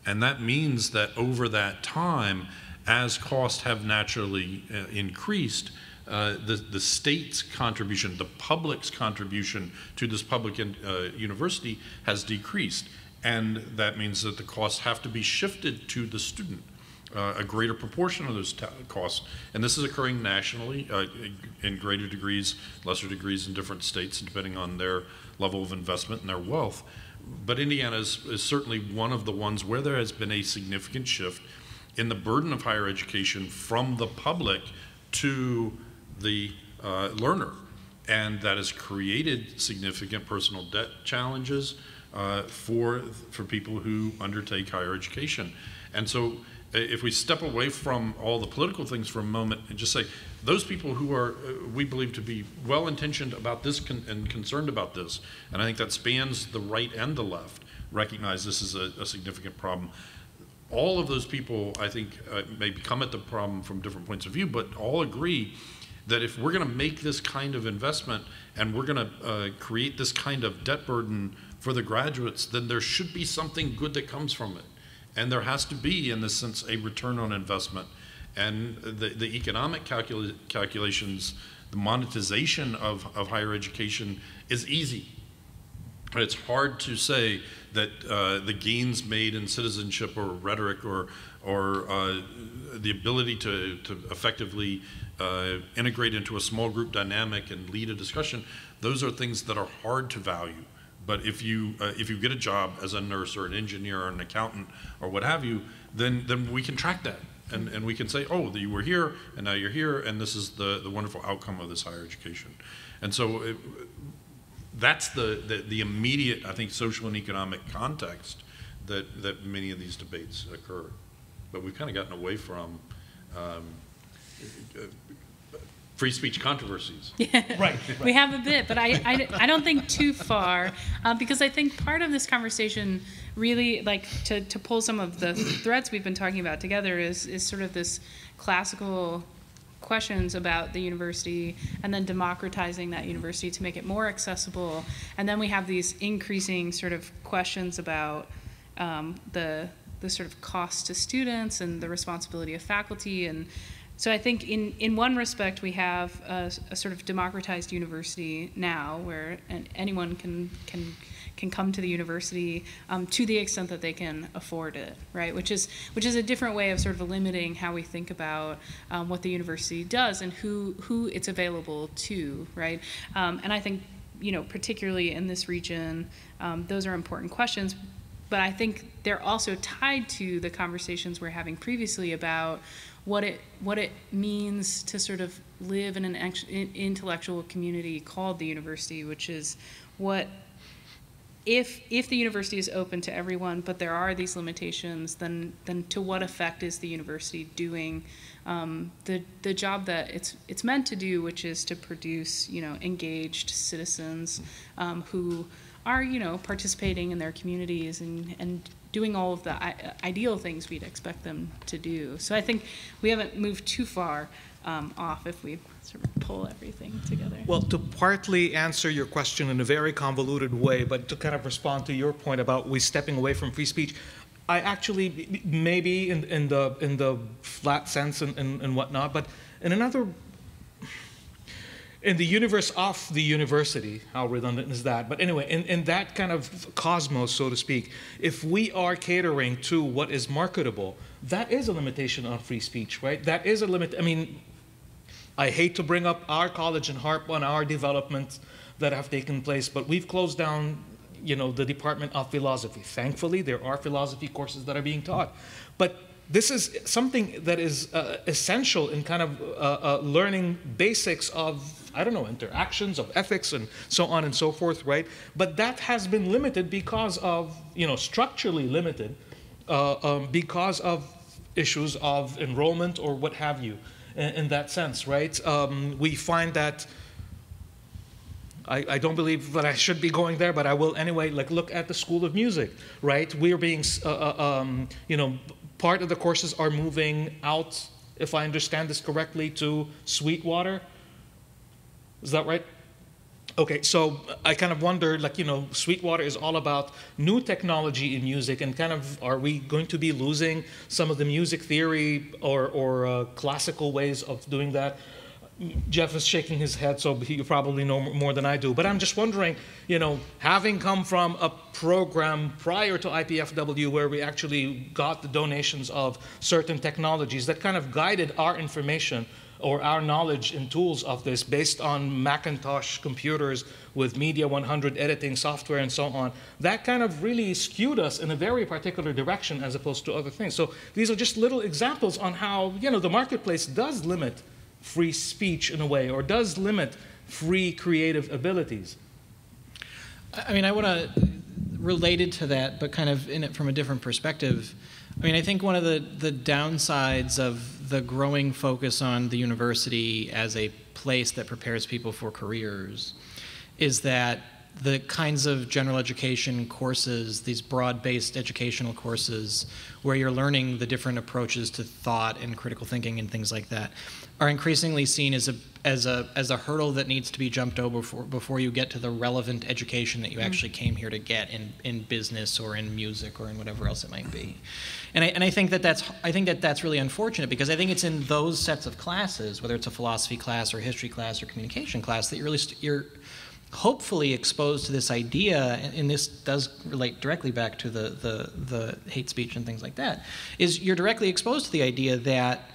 And that means that over that time, as costs have naturally increased, the state's contribution, the public's contribution to this public university has decreased. And that means that the costs have to be shifted to the student, a greater proportion of those costs. And this is occurring nationally in greater degrees, lesser degrees in different states, depending on their level of investment and their wealth. But Indiana is certainly one of the ones where there has been a significant shift in the burden of higher education from the public to the learner. And that has created significant personal debt challenges for people who undertake higher education. And so if we step away from all the political things for a moment and just say, those people who are, we believe to be well-intentioned about this and concerned about this, and I think that spans the right and the left, recognize this is a significant problem. All of those people, I think, may come at the problem from different points of view, but all agree that if we're going to make this kind of investment and we're going to create this kind of debt burden for the graduates, then there should be something good that comes from it. And there has to be, in this sense, a return on investment. And the economic calculations, the monetization of higher education is easy. It's hard to say that the gains made in citizenship or rhetoric or the ability to effectively integrate into a small group dynamic and lead a discussion, those are things that are hard to value. But if you get a job as a nurse or an engineer or an accountant or what have you, then we can track that. And we can say, oh, you were here, and now you're here, and this is the wonderful outcome of this higher education. And so that's the immediate, I think, social and economic context that many of these debates occur. But we've kind of gotten away from free speech controversies. Yeah. Right. We have a bit, but I don't think too far, because I think part of this conversation really, like, to pull some of the threads we've been talking about together is sort of this classical questions about the university and then democratizing that university to make it more accessible. And then we have these increasing sort of questions about the sort of cost to students and the responsibility of faculty. And So I think in one respect we have a sort of democratized university now, where anyone can come to the university to the extent that they can afford it, right? Which is a different way of sort of limiting how we think about what the university does and who it's available to, right? And I think, particularly in this region, those are important questions. But I think they're also tied to the conversations we're having previously about what it means to sort of live in an intellectual community called the university, which is what, if the university is open to everyone, but there are these limitations, then to what effect is the university doing the job that it's meant to do, which is to produce engaged citizens who are participating in their communities and doing all of the ideal things we'd expect them to do. So I think we haven't moved too far off if we sort of pull everything together. Well, to partly answer your question in a very convoluted way, but to kind of respond to your point about we stepping away from free speech, I actually, maybe in the flat sense and whatnot, but in another, in the universe of the university, how redundant is that? But anyway, in that kind of cosmos, so to speak, if we are catering to what is marketable, that is a limitation on free speech, right? That is a limit. I mean, I hate to bring up our college and harp on our developments that have taken place, but we've closed down, the Department of Philosophy. Thankfully, there are philosophy courses that are being taught. But this is something that is essential in kind of learning basics of, interactions, of ethics, and so on and so forth, right? But that has been limited because of, structurally limited because of issues of enrollment or what have you, in that sense, right? We find that, I don't believe that I should be going there, but I will anyway, look at the School of Music, right? We're being, part of the courses are moving out, if I understand this correctly, to Sweetwater. Is that right? Okay, so I kind of wonder, Sweetwater is all about new technology in music, and kind of, are we going to be losing some of the music theory or classical ways of doing that? Jeff is shaking his head, so he probably know more than I do. But I'm just wondering, having come from a program prior to IPFW where we actually got the donations of certain technologies that kind of guided our information or our knowledge and tools of this based on Macintosh computers with Media 100 editing software and so on, that kind of really skewed us in a very particular direction as opposed to other things. So these are just little examples on how, the marketplace does limit free speech in a way, or does limit free creative abilities. I mean, I want to, related to that, but kind of in it from a different perspective, I think one of the downsides of the growing focus on the university as a place that prepares people for careers is that the kinds of general education courses, these broad-based educational courses where you're learning the different approaches to thought and critical thinking and things like that, are increasingly seen as a hurdle that needs to be jumped over before you get to the relevant education that you actually came here to get in business or in music or in whatever else it might be. And I think that's really unfortunate, because I think it's in those sets of classes, whether it's a philosophy class or history class or communication class, that you're hopefully exposed to this idea, and this does relate directly back to the hate speech and things like that, is you're directly exposed to the idea that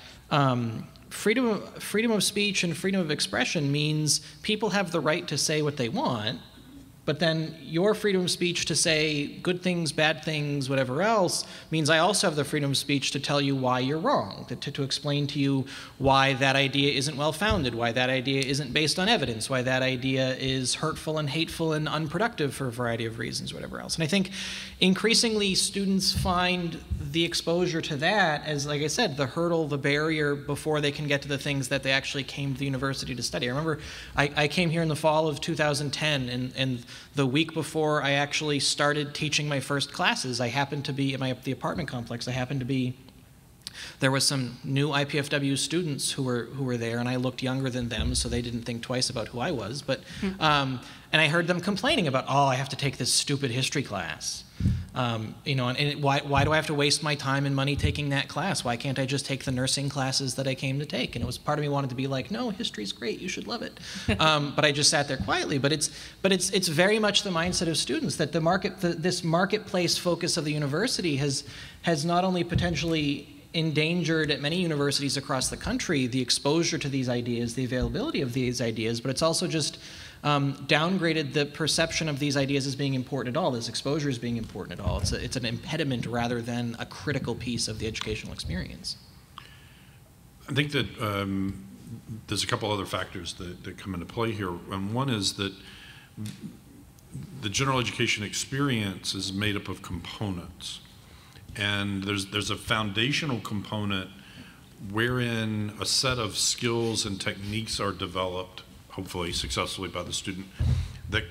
freedom of speech and freedom of expression means people have the right to say what they want, but then your freedom of speech to say good things, bad things, whatever else, means I also have the freedom of speech to tell you why you're wrong, to explain to you why that idea isn't well-founded, why that idea isn't based on evidence, why that idea is hurtful and hateful and unproductive for a variety of reasons, whatever else. And I think increasingly students find the exposure to that as, like I said, the hurdle, the barrier before they can get to the things that they actually came to the university to study. I remember I came here in the fall of 2010, and the week before I actually started teaching my first classes, I happened to be at the apartment complex. I happened to be There was some new IPFW students who were there, and I looked younger than them, so they didn't think twice about who I was. But and I heard them complaining about, oh, I have to take this stupid history class. You know, and why do I have to waste my time and money taking that class? Why can't I just take the nursing classes that I came to take? And it was part of me wanted to be like, no, history's great, you should love it. But I just sat there quietly. But it's very much the mindset of students that this marketplace focus of the university has not only potentially endangered at many universities across the country the exposure to these ideas, the availability of these ideas, but it's also just downgraded the perception of these ideas as being important at all, this exposure as being important at all. It's an impediment rather than a critical piece of the educational experience. I think that there's a couple other factors that come into play here. And one is that the general education experience is made up of components. And there's a foundational component wherein a set of skills and techniques are developed, hopefully successfully by the student, that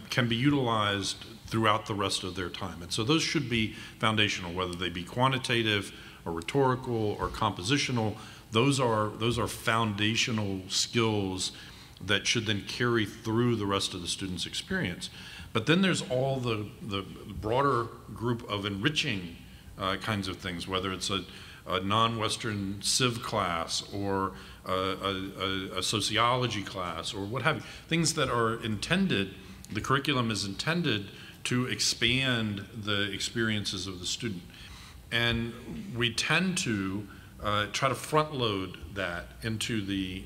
can be utilized throughout the rest of their time. And so those should be foundational, whether they be quantitative or rhetorical or compositional. Those are foundational skills that should then carry through the rest of the student's experience. But then there's all the broader group of enriching kinds of things, whether it's a non-Western civ class or a sociology class or what have you, things that are intended, the curriculum is intended to expand the experiences of the student. And we tend to try to front load that into the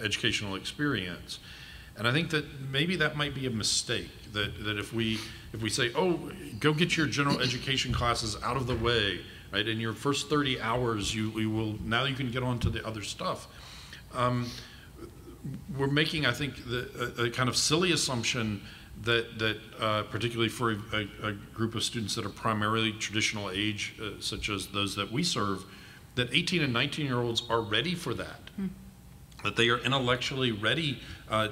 educational experience. And I think that maybe that might be a mistake, that if we say, oh, go get your general education classes out of the way, right? In your first 30 hours, now you can get on to the other stuff. We're making, I think, a kind of silly assumption that particularly for a group of students that are primarily traditional age, such as those that we serve, that 18 and 19-year-olds are ready for that. That they are intellectually ready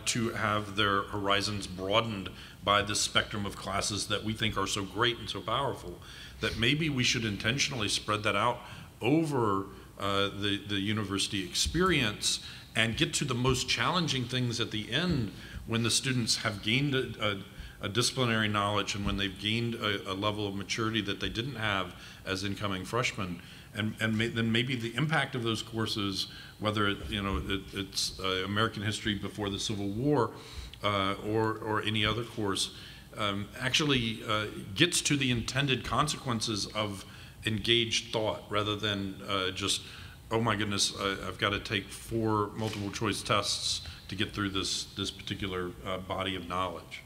to have their horizons broadened by this spectrum of classes that we think are so great and so powerful, that maybe we should intentionally spread that out over the university experience and get to the most challenging things at the end when the students have gained a disciplinary knowledge and when they've gained a level of maturity that they didn't have as incoming freshmen. And then maybe the impact of those courses, whether it's American history before the Civil War or any other course, actually gets to the intended consequences of engaged thought rather than just, oh my goodness, I've got to take 4 multiple choice tests to get through this particular body of knowledge.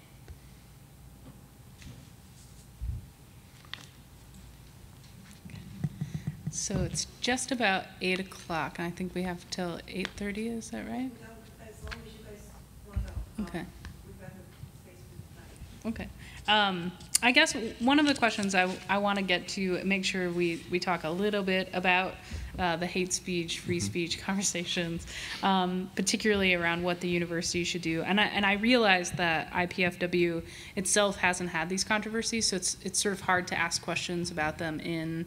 So it's just about 8 o'clock, and I think we have till 8:30, is that right? As long as you guys want to go. Okay. We've got the space for tonight. Okay. I guess one of the questions I want to get to, make sure we talk a little bit about the hate speech, free speech conversations, particularly around what the university should do. And I realize that IPFW itself hasn't had these controversies, so it's sort of hard to ask questions about them in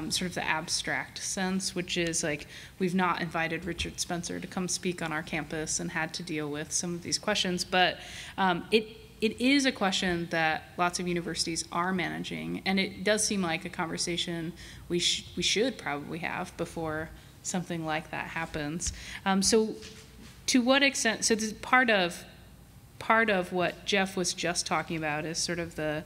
sort of the abstract sense, which is like we've not invited Richard Spencer to come speak on our campus and had to deal with some of these questions, but it is a question that lots of universities are managing, and it does seem like a conversation we should probably have before something like that happens. So to what extent, so this part of what Jeff was just talking about is sort of the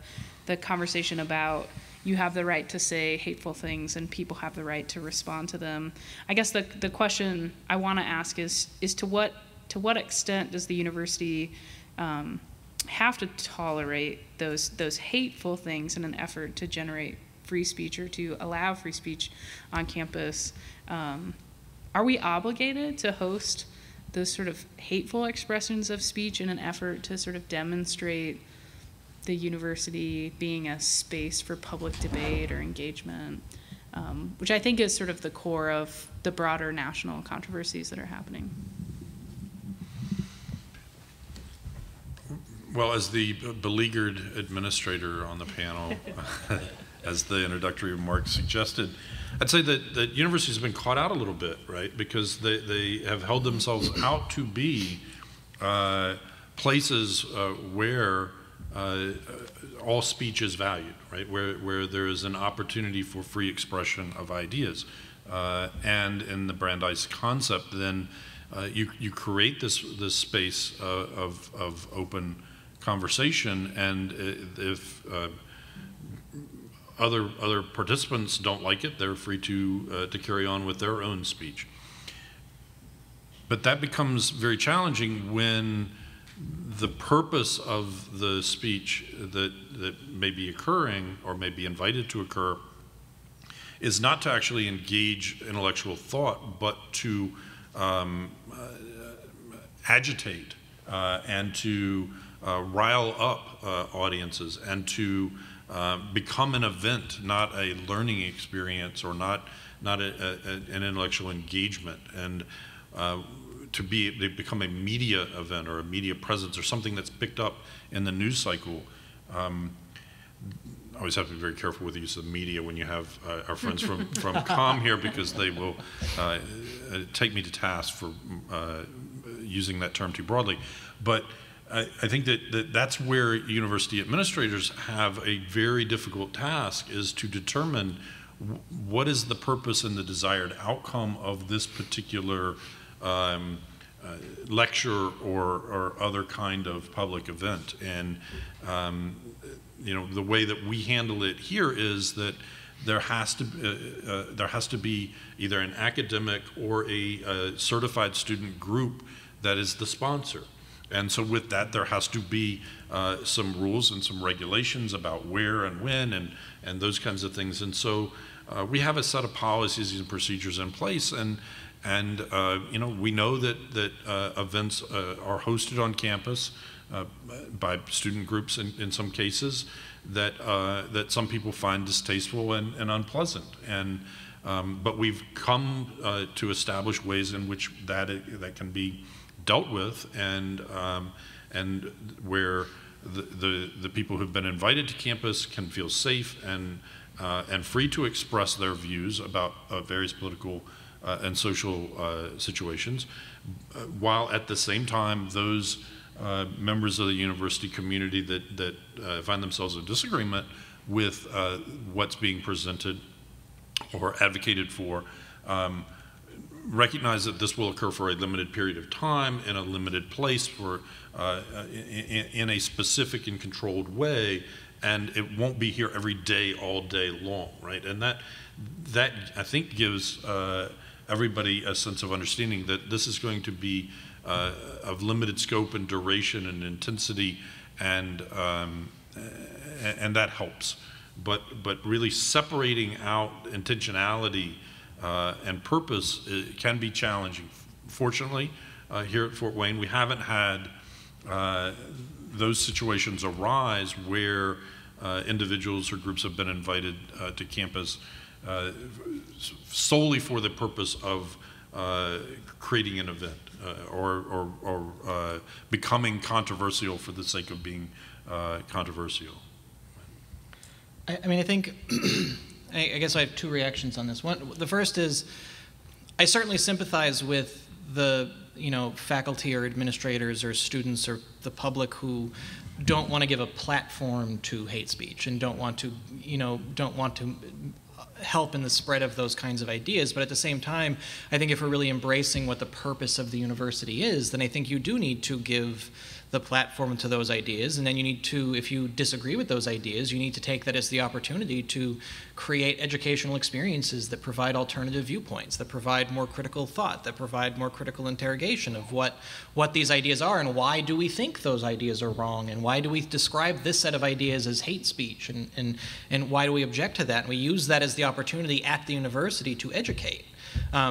conversation about you have the right to say hateful things and people have the right to respond to them. I guess the question I want to ask is to what extent does the university have to tolerate those hateful things in an effort to generate free speech or to allow free speech on campus? Are we obligated to host those sort of hateful expressions of speech in an effort to sort of demonstrate the university being a space for public debate or engagement, which I think is sort of the core of the broader national controversies that are happening? Well, as the beleaguered administrator on the panel, as the introductory remarks suggested. I'd say that universities have been caught out a little bit, right? Because they have held themselves out to be places where all speech is valued, right? Where there is an opportunity for free expression of ideas. And in the Brandeis concept, then you create this space of open conversation, and if other participants don't like it, they're free to carry on with their own speech. But that becomes very challenging when the purpose of the speech that may be occurring or may be invited to occur is not to actually engage intellectual thought, but to agitate and to rile up audiences, and to become an event, not a learning experience, or not an intellectual engagement, and they become a media event or a media presence or something that's picked up in the news cycle. I always have to be very careful with the use of media when you have our friends from COM here, because they will take me to task for using that term too broadly. But I think that's where university administrators have a very difficult task, is to determine what is the purpose and the desired outcome of this particular lecture or other kind of public event. And the way that we handle it here is that there has to be either an academic or a certified student group that is the sponsor. And so with that, there has to be some rules and some regulations about where and when and those kinds of things. And so we have a set of policies and procedures in place, and we know that events are hosted on campus by student groups in some cases that some people find distasteful and unpleasant. But we've come to establish ways in which that can be dealt with, and where the people who've been invited to campus can feel safe and free to express their views about various political and social situations, while at the same time those members of the university community that find themselves in disagreement with what's being presented or advocated for recognize that this will occur for a limited period of time in a limited place for in a specific and controlled way, and it won't be here every day, all day long, right? And that I think gives everybody a sense of understanding that this is going to be of limited scope and duration and intensity, and that helps. But really separating out intentionality and purpose can be challenging. Fortunately, here at Fort Wayne, we haven't had those situations arise where individuals or groups have been invited to campus solely for the purpose of creating an event or becoming controversial for the sake of being controversial. I mean, I think, I guess I have two reactions on this. One, the first is, I certainly sympathize with the faculty or administrators or students or the public who don't want to give a platform to hate speech and don't want to help in the spread of those kinds of ideas. But at the same time, I think if we're really embracing what the purpose of the university is, then I think you do need to give the platform to those ideas, and then you need to, if you disagree with those ideas, you need to take that as the opportunity to create educational experiences that provide alternative viewpoints, that provide more critical thought, that provide more critical interrogation of what these ideas are and why do we think those ideas are wrong, and why do we describe this set of ideas as hate speech, and why do we object to that? And we use that as the opportunity at the university to educate.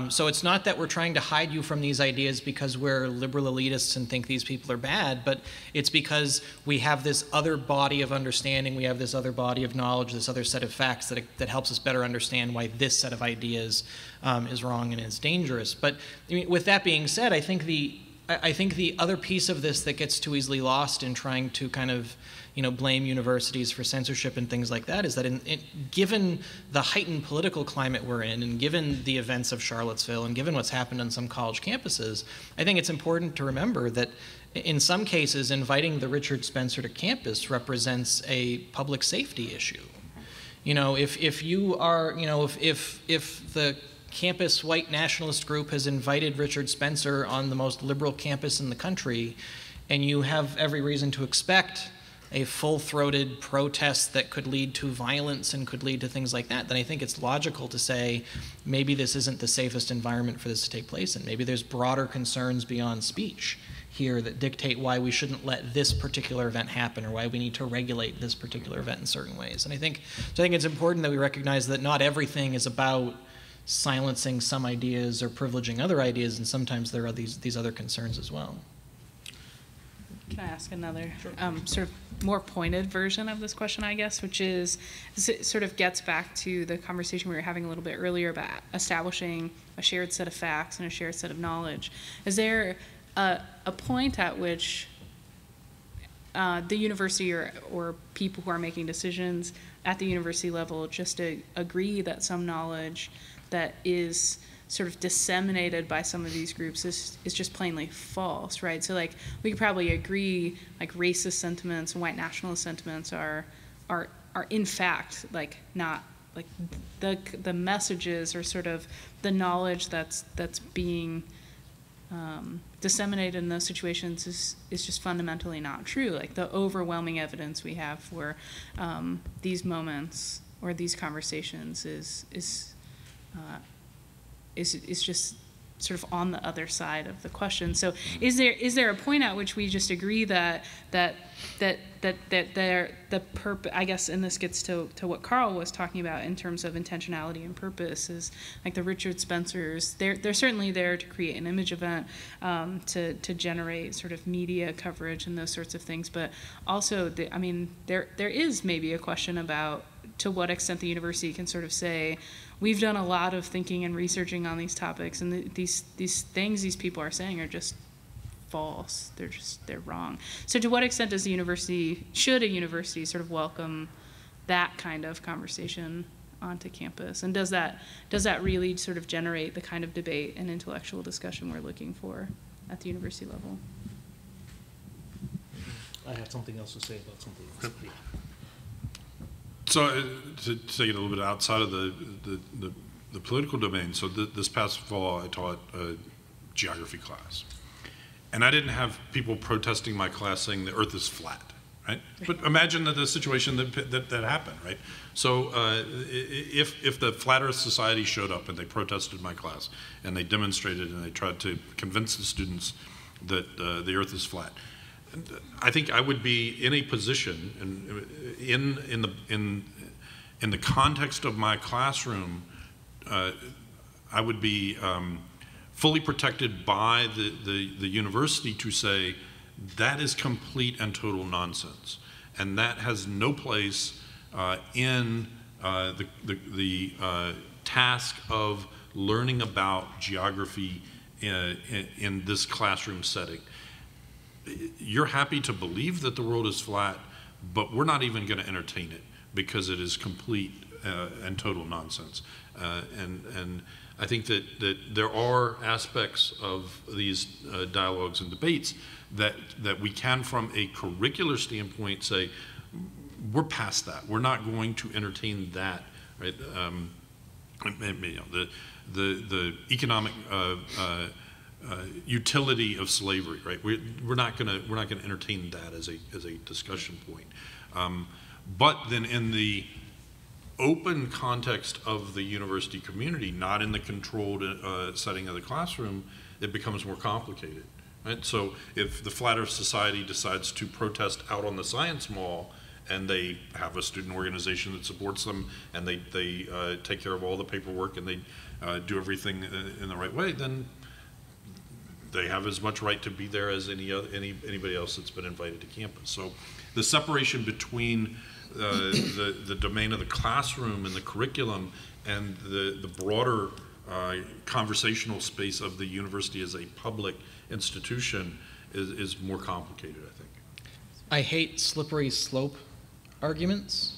So it's not that we're trying to hide you from these ideas because we're liberal elitists and think these people are bad, but it's because we have this other body of understanding, we have this other body of knowledge, this other set of facts that helps us better understand why this set of ideas is wrong and is dangerous. But I mean, with that being said, I think I think the other piece of this that gets too easily lost in trying to kind of, blame universities for censorship and things like that is that given the heightened political climate we're in, and given the events of Charlottesville, and given what's happened on some college campuses, I think it's important to remember that in some cases, inviting the Richard Spencer to campus represents a public safety issue. If you are, if the campus white nationalist group has invited Richard Spencer on the most liberal campus in the country, and you have every reason to expect a full-throated protest that could lead to violence and could lead to things like that, then I think it's logical to say maybe this isn't the safest environment for this to take place in. Maybe there's broader concerns beyond speech here that dictate why we shouldn't let this particular event happen, or why we need to regulate this particular event in certain ways. And I think it's important that we recognize that not everything is about silencing some ideas or privileging other ideas, and sometimes there are these other concerns as well. Can I ask another sort of more pointed version of this question, I guess, which is, it sort of gets back to the conversation we were having a little bit earlier about establishing a shared set of facts and a shared set of knowledge. Is there a point at which the university or people who are making decisions at the university level just agree that some knowledge that is sort of disseminated by some of these groups is just plainly false, right? So like we could probably agree like racist sentiments and white nationalist sentiments are in fact like not like the messages or sort of the knowledge that's being disseminated in those situations is just fundamentally not true. Like the overwhelming evidence we have for these moments or these conversations is just sort of on the other side of the question. So is there a point at which we just agree that the purpose, I guess, and this gets to what Carl was talking about in terms of intentionality and purpose, is like the Richard Spencers, they're certainly there to create an image event, to generate sort of media coverage and those sorts of things, but also there is maybe a question about to what extent the university can sort of say, we've done a lot of thinking and researching on these topics, and these things these people are saying are just false. They're wrong. So to what extent should a university sort of welcome that kind of conversation onto campus? And does that really sort of generate the kind of debate and intellectual discussion we're looking for at the university level? I have something else to say about something else. Yeah. So to take it a little bit outside of the political domain, so this past fall I taught a geography class. And I didn't have people protesting my class saying the earth is flat, right? But imagine the situation that happened, right? So if the Flat Earth Society showed up and they protested my class and they demonstrated and they tried to convince the students that the earth is flat, I think I would be in a position in the context of my classroom, I would be fully protected by the university to say that is complete and total nonsense, and that has no place in the task of learning about geography in this classroom setting. You're happy to believe that the world is flat, but we're not even going to entertain it because it is complete and total nonsense. And I think that there are aspects of these dialogues and debates that we can, from a curricular standpoint, say we're past that. We're not going to entertain that, right? The economic utility of slavery, right? We're not going to entertain that as a discussion point. But then in the open context of the university community, not in the controlled setting of the classroom, it becomes more complicated, right? So if the Flat Earth Society decides to protest out on the Science Mall, and they have a student organization that supports them, and they take care of all the paperwork, and they do everything in the right way, then they have as much right to be there as anybody else that's been invited to campus. So the separation between the domain of the classroom and the curriculum and the broader conversational space of the university as a public institution is more complicated, I think. I hate slippery slope arguments,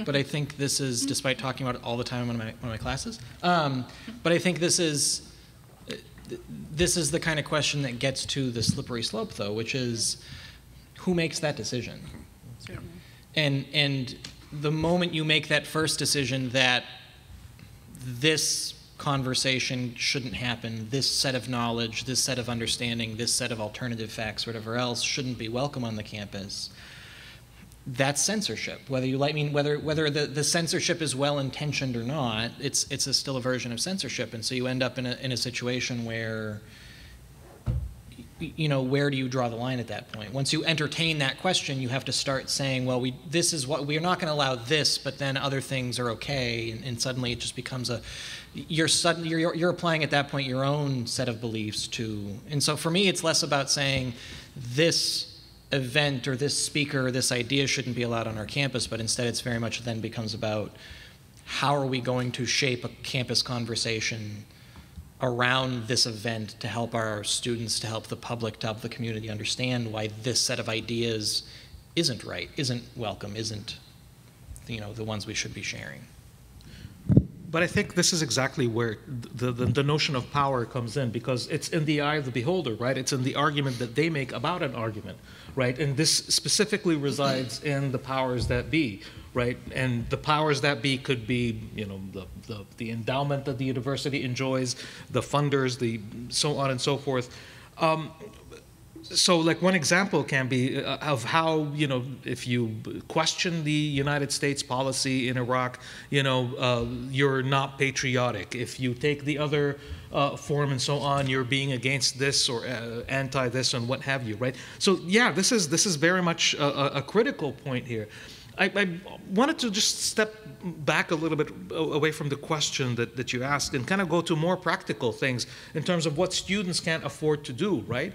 but I think this is, despite talking about it all the time in one of my classes, but I think this is the kind of question that gets to the slippery slope, though, which is who makes that decision? And the moment you make that first decision that this conversation shouldn't happen, this set of knowledge, this set of understanding, this set of alternative facts, whatever else, shouldn't be welcome on the campus, that's censorship. Whether you like, whether the censorship is well intentioned or not, it's still a version of censorship, and so you end up in a situation where, you know, where do you draw the line at that point? Once you entertain that question, you have to start saying, well, this is what we're not going to allow this, but then other things are okay, and suddenly it just becomes you're applying at that point your own set of beliefs to. And so for me, it's less about saying this event or this speaker or this idea shouldn't be allowed on our campus, but instead it's very much then becomes about how are we going to shape a campus conversation around this event to help our students, to help the public, to help the community understand why this set of ideas isn't right, isn't welcome, isn't, you know, the ones we should be sharing. But I think this is exactly where the notion of power comes in, because it's in the eye of the beholder, right? It's in the argument that they make about an argument, right? And this specifically resides in the powers that be, right? And the powers that be could be, you know, the endowment that the university enjoys, the funders, the so on and so forth. So like one example can be of how, you know, if you question the United States policy in Iraq, you know, you're not patriotic. If you take the other form and so on, you're being against this or anti this and what have you, right? So yeah, this is very much a critical point here. I wanted to just step back a little bit away from the question that you asked and kind of go to more practical things in terms of what students can't afford to do, right?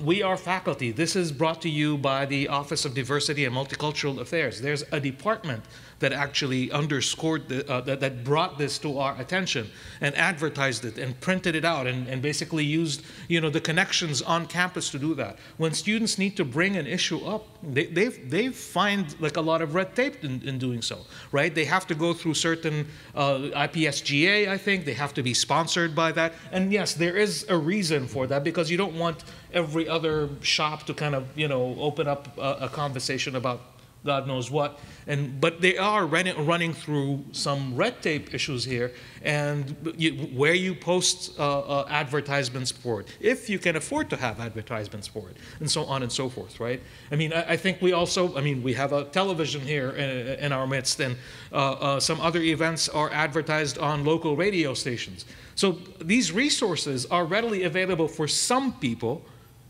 We are faculty. This is brought to you by the Office of Diversity and Multicultural Affairs. There's a department that actually underscored, that brought this to our attention and advertised it and printed it out and basically used, you know, the connections on campus to do that. When students need to bring an issue up, they find like a lot of red tape in doing so, right? They have to go through certain IPSGA, I think. They have to be sponsored by that. And yes, there is a reason for that, because you don't want every other shop to kind of, you know, open up a conversation about God knows what. But they are running through some red tape issues here, and where you post advertisements for it, if you can afford to have advertisements for it, and so on and so forth, right? I mean, I think we also, I mean, we have a television here in our midst, and some other events are advertised on local radio stations. So these resources are readily available for some people,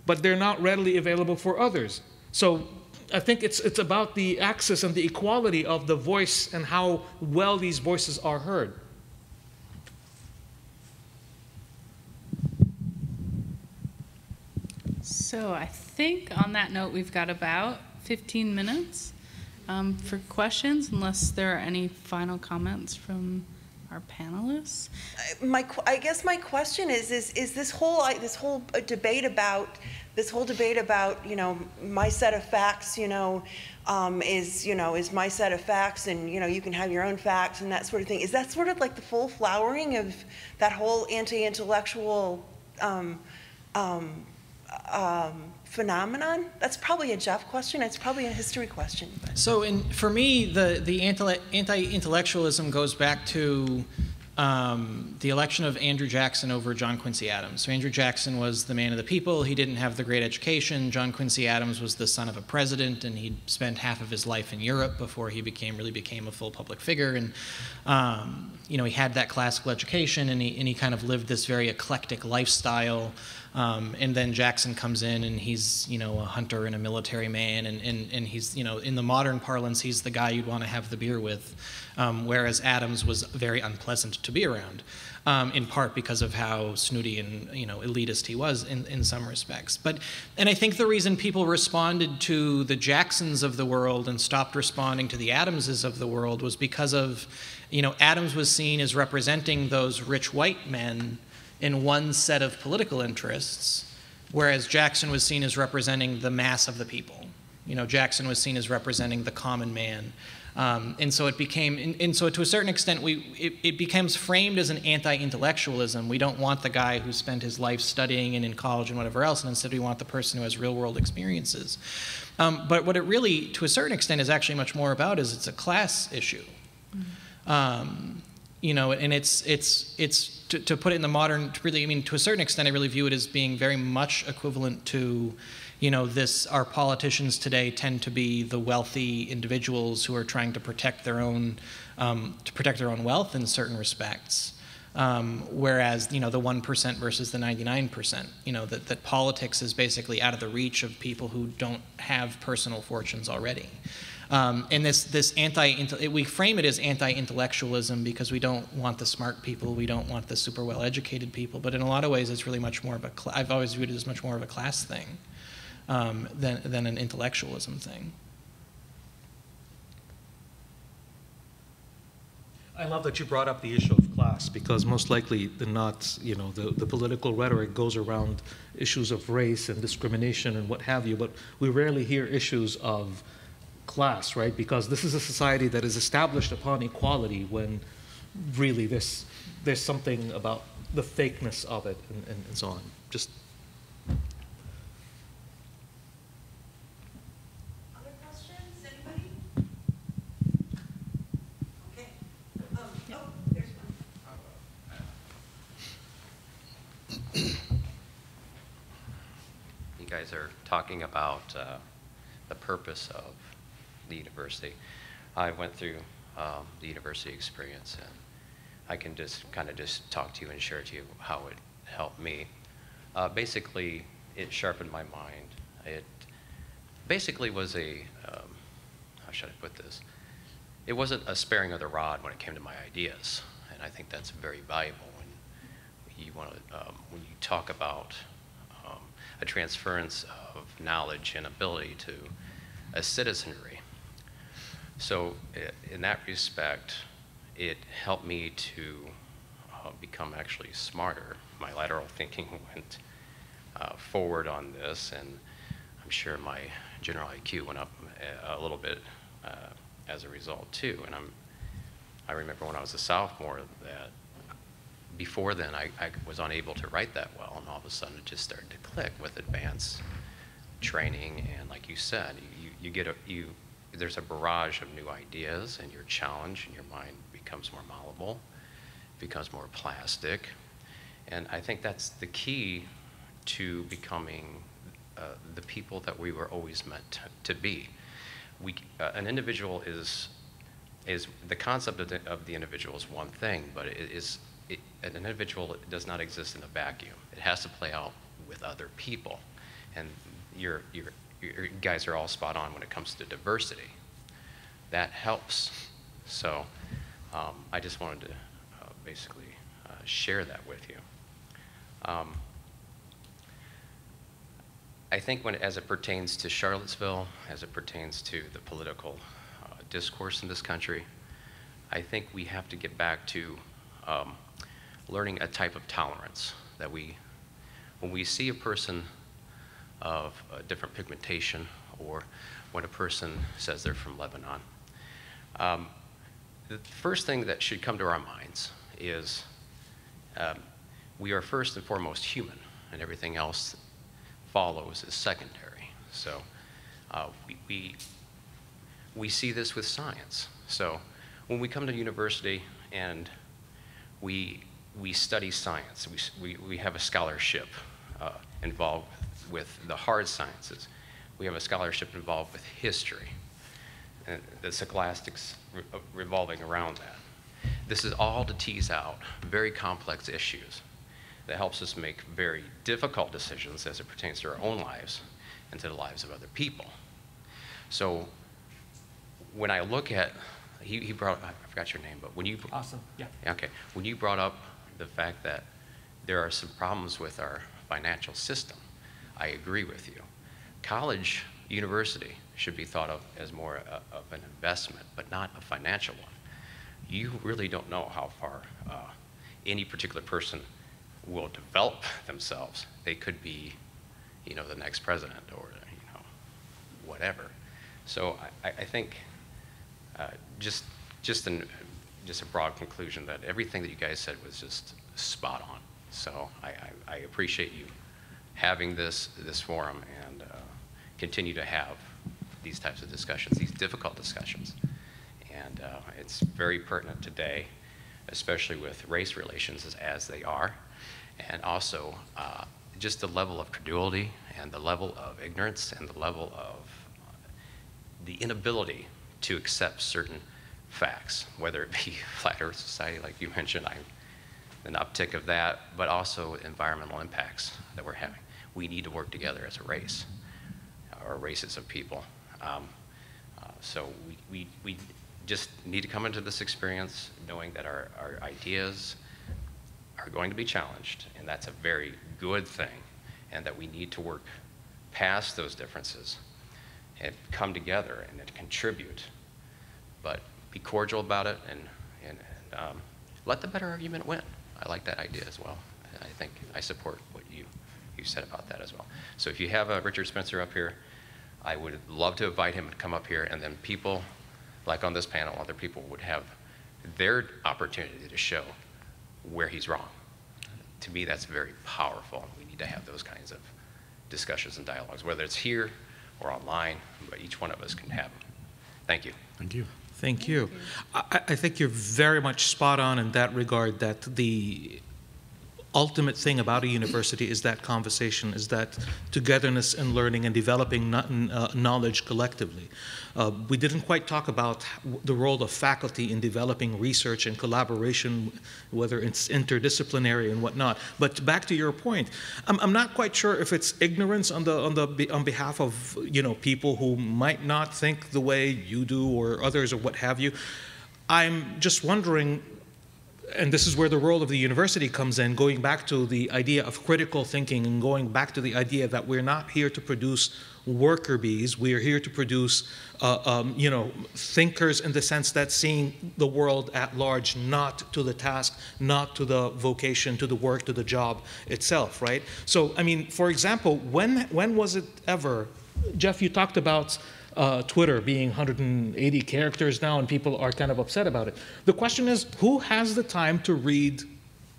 but they're not readily available for others. So I think it's about the access and the equality of the voice and how well these voices are heard. So I think on that note, we've got about 15 minutes for questions, unless there are any final comments from our panelists. I guess my question is this whole debate about you know, my set of facts, you know, is my set of facts, and you know, you can have your own facts and that sort of thing. Is that sort of like the full flowering of that whole anti-intellectual phenomenon? That's probably a Jeff question. It's probably a history question. But. So for me, the anti-intellectualism goes back to the election of Andrew Jackson over John Quincy Adams. So Andrew Jackson was the man of the people. He didn't have the great education. John Quincy Adams was the son of a president, and he'd spent half of his life in Europe before he really became a full public figure. And you know, he had that classical education, and he kind of lived this very eclectic lifestyle. And then Jackson comes in, and he's, you know, a hunter and a military man, and he's, you know, in the modern parlance, he's the guy you'd want to have the beer with, whereas Adams was very unpleasant to be around, in part because of how snooty and, you know, elitist he was in some respects. And I think the reason people responded to the Jacksons of the world and stopped responding to the Adamses of the world was because of, you know, Adams was seen as representing those rich white men in one set of political interests, whereas Jackson was seen as representing the mass of the people. You know, Jackson was seen as representing the common man. And so it became, and so to a certain extent, it becomes framed as an anti-intellectualism. We don't want the guy who spent his life studying and in college and whatever else, and instead we want the person who has real-world experiences. But what it really, to a certain extent, is actually much more about is it's a class issue. You know, and it's to put it in the modern, really, I mean, to a certain extent, I really view it as being very much equivalent to, you know, our politicians today tend to be the wealthy individuals who are trying to protect their own wealth in certain respects. Whereas, you know, the 1% versus the 99%, you know, that politics is basically out of the reach of people who don't have personal fortunes already. And we frame it as anti-intellectualism because we don't want the smart people, we don't want the super well-educated people, but in a lot of ways it's really much more of I've always viewed it as much more of a class thing than an intellectualism thing. I love that you brought up the issue of class, because most likely than not, you know, the political rhetoric goes around issues of race and discrimination and what have you, but we rarely hear issues of class, right? Because this is a society that is established upon equality when really there's something about the fakeness of it and so on. Just Other questions? Anybody? Okay. Oh, there's one. You guys are talking about the purpose of the university. I went through the university experience, and I can just kind of talk to you and share to you how it helped me. Basically, it sharpened my mind. It basically was how should I put this? It wasn't a sparing of the rod when it came to my ideas, and I think that's very valuable when you talk about a transference of knowledge and ability to a citizenry. So in that respect, it helped me to become actually smarter. My lateral thinking went forward on this, and I'm sure my general IQ went up a little bit as a result too. And I remember when I was a sophomore that before then I was unable to write that well, and all of a sudden it just started to click with advanced training. And like you said, there's a barrage of new ideas, and you're challenged, and your mind becomes more malleable, becomes more plastic. And I think that's the key to becoming the people that we were always meant to be. An individual is the concept of the individual is one thing, but an individual does not exist in a vacuum. It has to play out with other people. And you guys are all spot on when it comes to diversity. That helps. So I just wanted to basically share that with you. I think as it pertains to Charlottesville, as it pertains to the political discourse in this country, I think we have to get back to learning a type of tolerance that when we see a person of a different pigmentation, or when a person says they're from Lebanon, the first thing that should come to our minds is we are first and foremost human, and everything else follows is secondary. So we see this with science. So when we come to university and we study science, we have a scholarship involved with the hard sciences. We have a scholarship involved with history, and the scholastics revolving around that. This is all to tease out very complex issues that helps us make very difficult decisions as it pertains to our own lives and to the lives of other people. So when I look at, he brought, I forgot your name, but when you, Awesome, yeah. okay, when you brought up the fact that there are some problems with our financial system, I agree with you. College, university should be thought of as more of an investment, but not a financial one. You really don't know how far any particular person will develop themselves. They could be, you know, the next president or, you know, whatever. So I think just a broad conclusion that everything that you guys said was just spot on. So I appreciate you having this forum and continue to have these types of discussions, these difficult discussions. And it's very pertinent today, especially with race relations as they are, and also just the level of credulity and the level of ignorance and the level of the inability to accept certain facts, whether it be Flat Earth Society, like you mentioned, an uptick of that, but also environmental impacts that we're having. We need to work together as a race, or races of people. So we just need to come into this experience knowing that our ideas are going to be challenged, and that's a very good thing, and that we need to work past those differences and come together and contribute, but be cordial about it and let the better argument win. I like that idea as well. I think I support what you said about that as well. So if you have Richard Spencer up here, I would love to invite him to come up here, and then people, like on this panel, other people would have their opportunity to show where he's wrong. To me, that's very powerful. We need to have those kinds of discussions and dialogues, whether it's here or online, but each one of us can have them. Thank you. Thank you. Thank you. I think you're very much spot on in that regard, that the ultimate thing about a university is that conversation, is that togetherness and learning and developing knowledge collectively. We didn't quite talk about the role of faculty in developing research and collaboration, whether it's interdisciplinary and whatnot. But back to your point, I'm not quite sure if it's ignorance on behalf of, you know, people who might not think the way you do or others or what have you. I'm just wondering, and this is where the role of the university comes in, going back to the idea of critical thinking and going back to the idea that we're not here to produce worker bees. We are here to produce, you know, thinkers in the sense that seeing the world at large, not to the task, not to the vocation, to the work, to the job itself, right? So, I mean, for example, when was it ever, Jeff, you talked about Twitter being 180 characters now, and people are kind of upset about it. The question is, who has the time to read,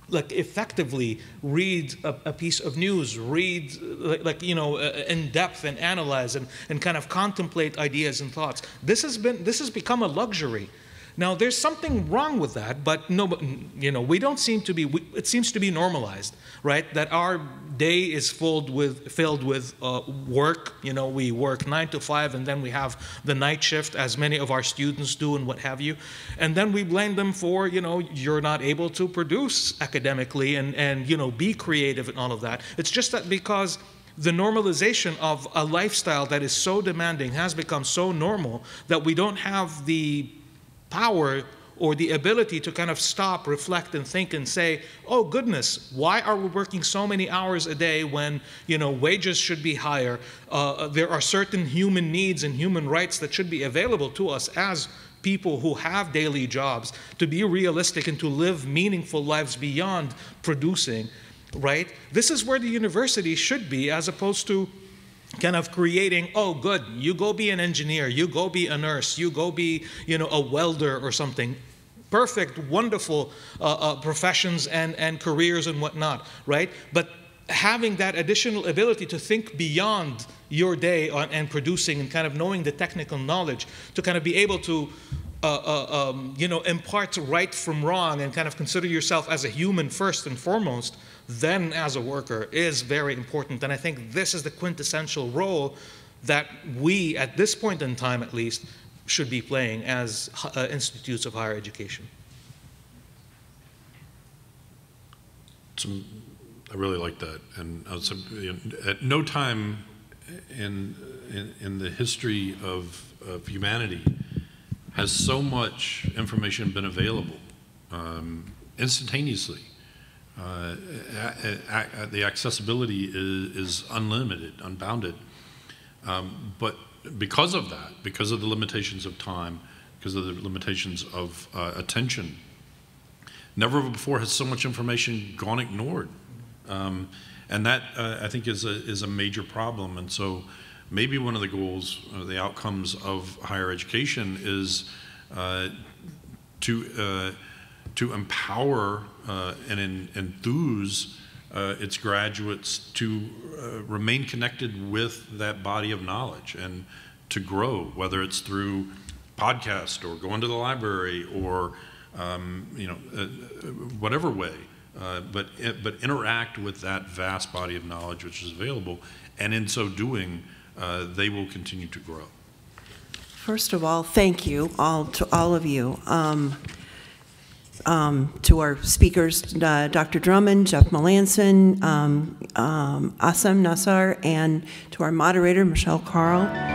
like effectively read a piece of news, read like you know, in depth and analyze and kind of contemplate ideas and thoughts? This has become a luxury. Now, there's something wrong with that, but no, you know, we don't seem to be. It seems to be normalized, right? That our day is filled with work. You know, we work 9 to 5, and then we have the night shift, as many of our students do, and what have you. And then we blame them for, you know, you're not able to produce academically and you know, be creative and all of that. It's just that because the normalization of a lifestyle that is so demanding has become so normal that we don't have the power or the ability to kind of stop, reflect, and think and say, oh goodness, why are we working so many hours a day when, you know, wages should be higher? There are certain human needs and human rights that should be available to us as people who have daily jobs, to be realistic and to live meaningful lives beyond producing, right? This is where the university should be, as opposed to kind of creating, oh good, you go be an engineer, you go be a nurse, you go be, you know, a welder or something. Perfect, wonderful professions and careers and whatnot, right? But having that additional ability to think beyond your day and producing and kind of knowing the technical knowledge to kind of be able to you know, impart right from wrong and kind of consider yourself as a human first and foremost, then as a worker, is very important. And I think this is the quintessential role that we, at this point in time at least, should be playing as institutes of higher education. Some I really like that. And at no time in the history of humanity has so much information been available instantaneously. The accessibility is unlimited, unbounded. But because of that, because of the limitations of time, because of the limitations of attention, never before has so much information gone ignored. And that, I think, is a major problem. And so maybe one of the goals, the outcomes of higher education is to empower and enthuse its graduates to remain connected with that body of knowledge and to grow, whether it's through podcast or going to the library or whatever way, but interact with that vast body of knowledge which is available, and in so doing, they will continue to grow. First of all, thank you to all of you. To our speakers, Dr. Drummond, Jeff Melanson, Assam Nassar, and to our moderator, Michelle Carl.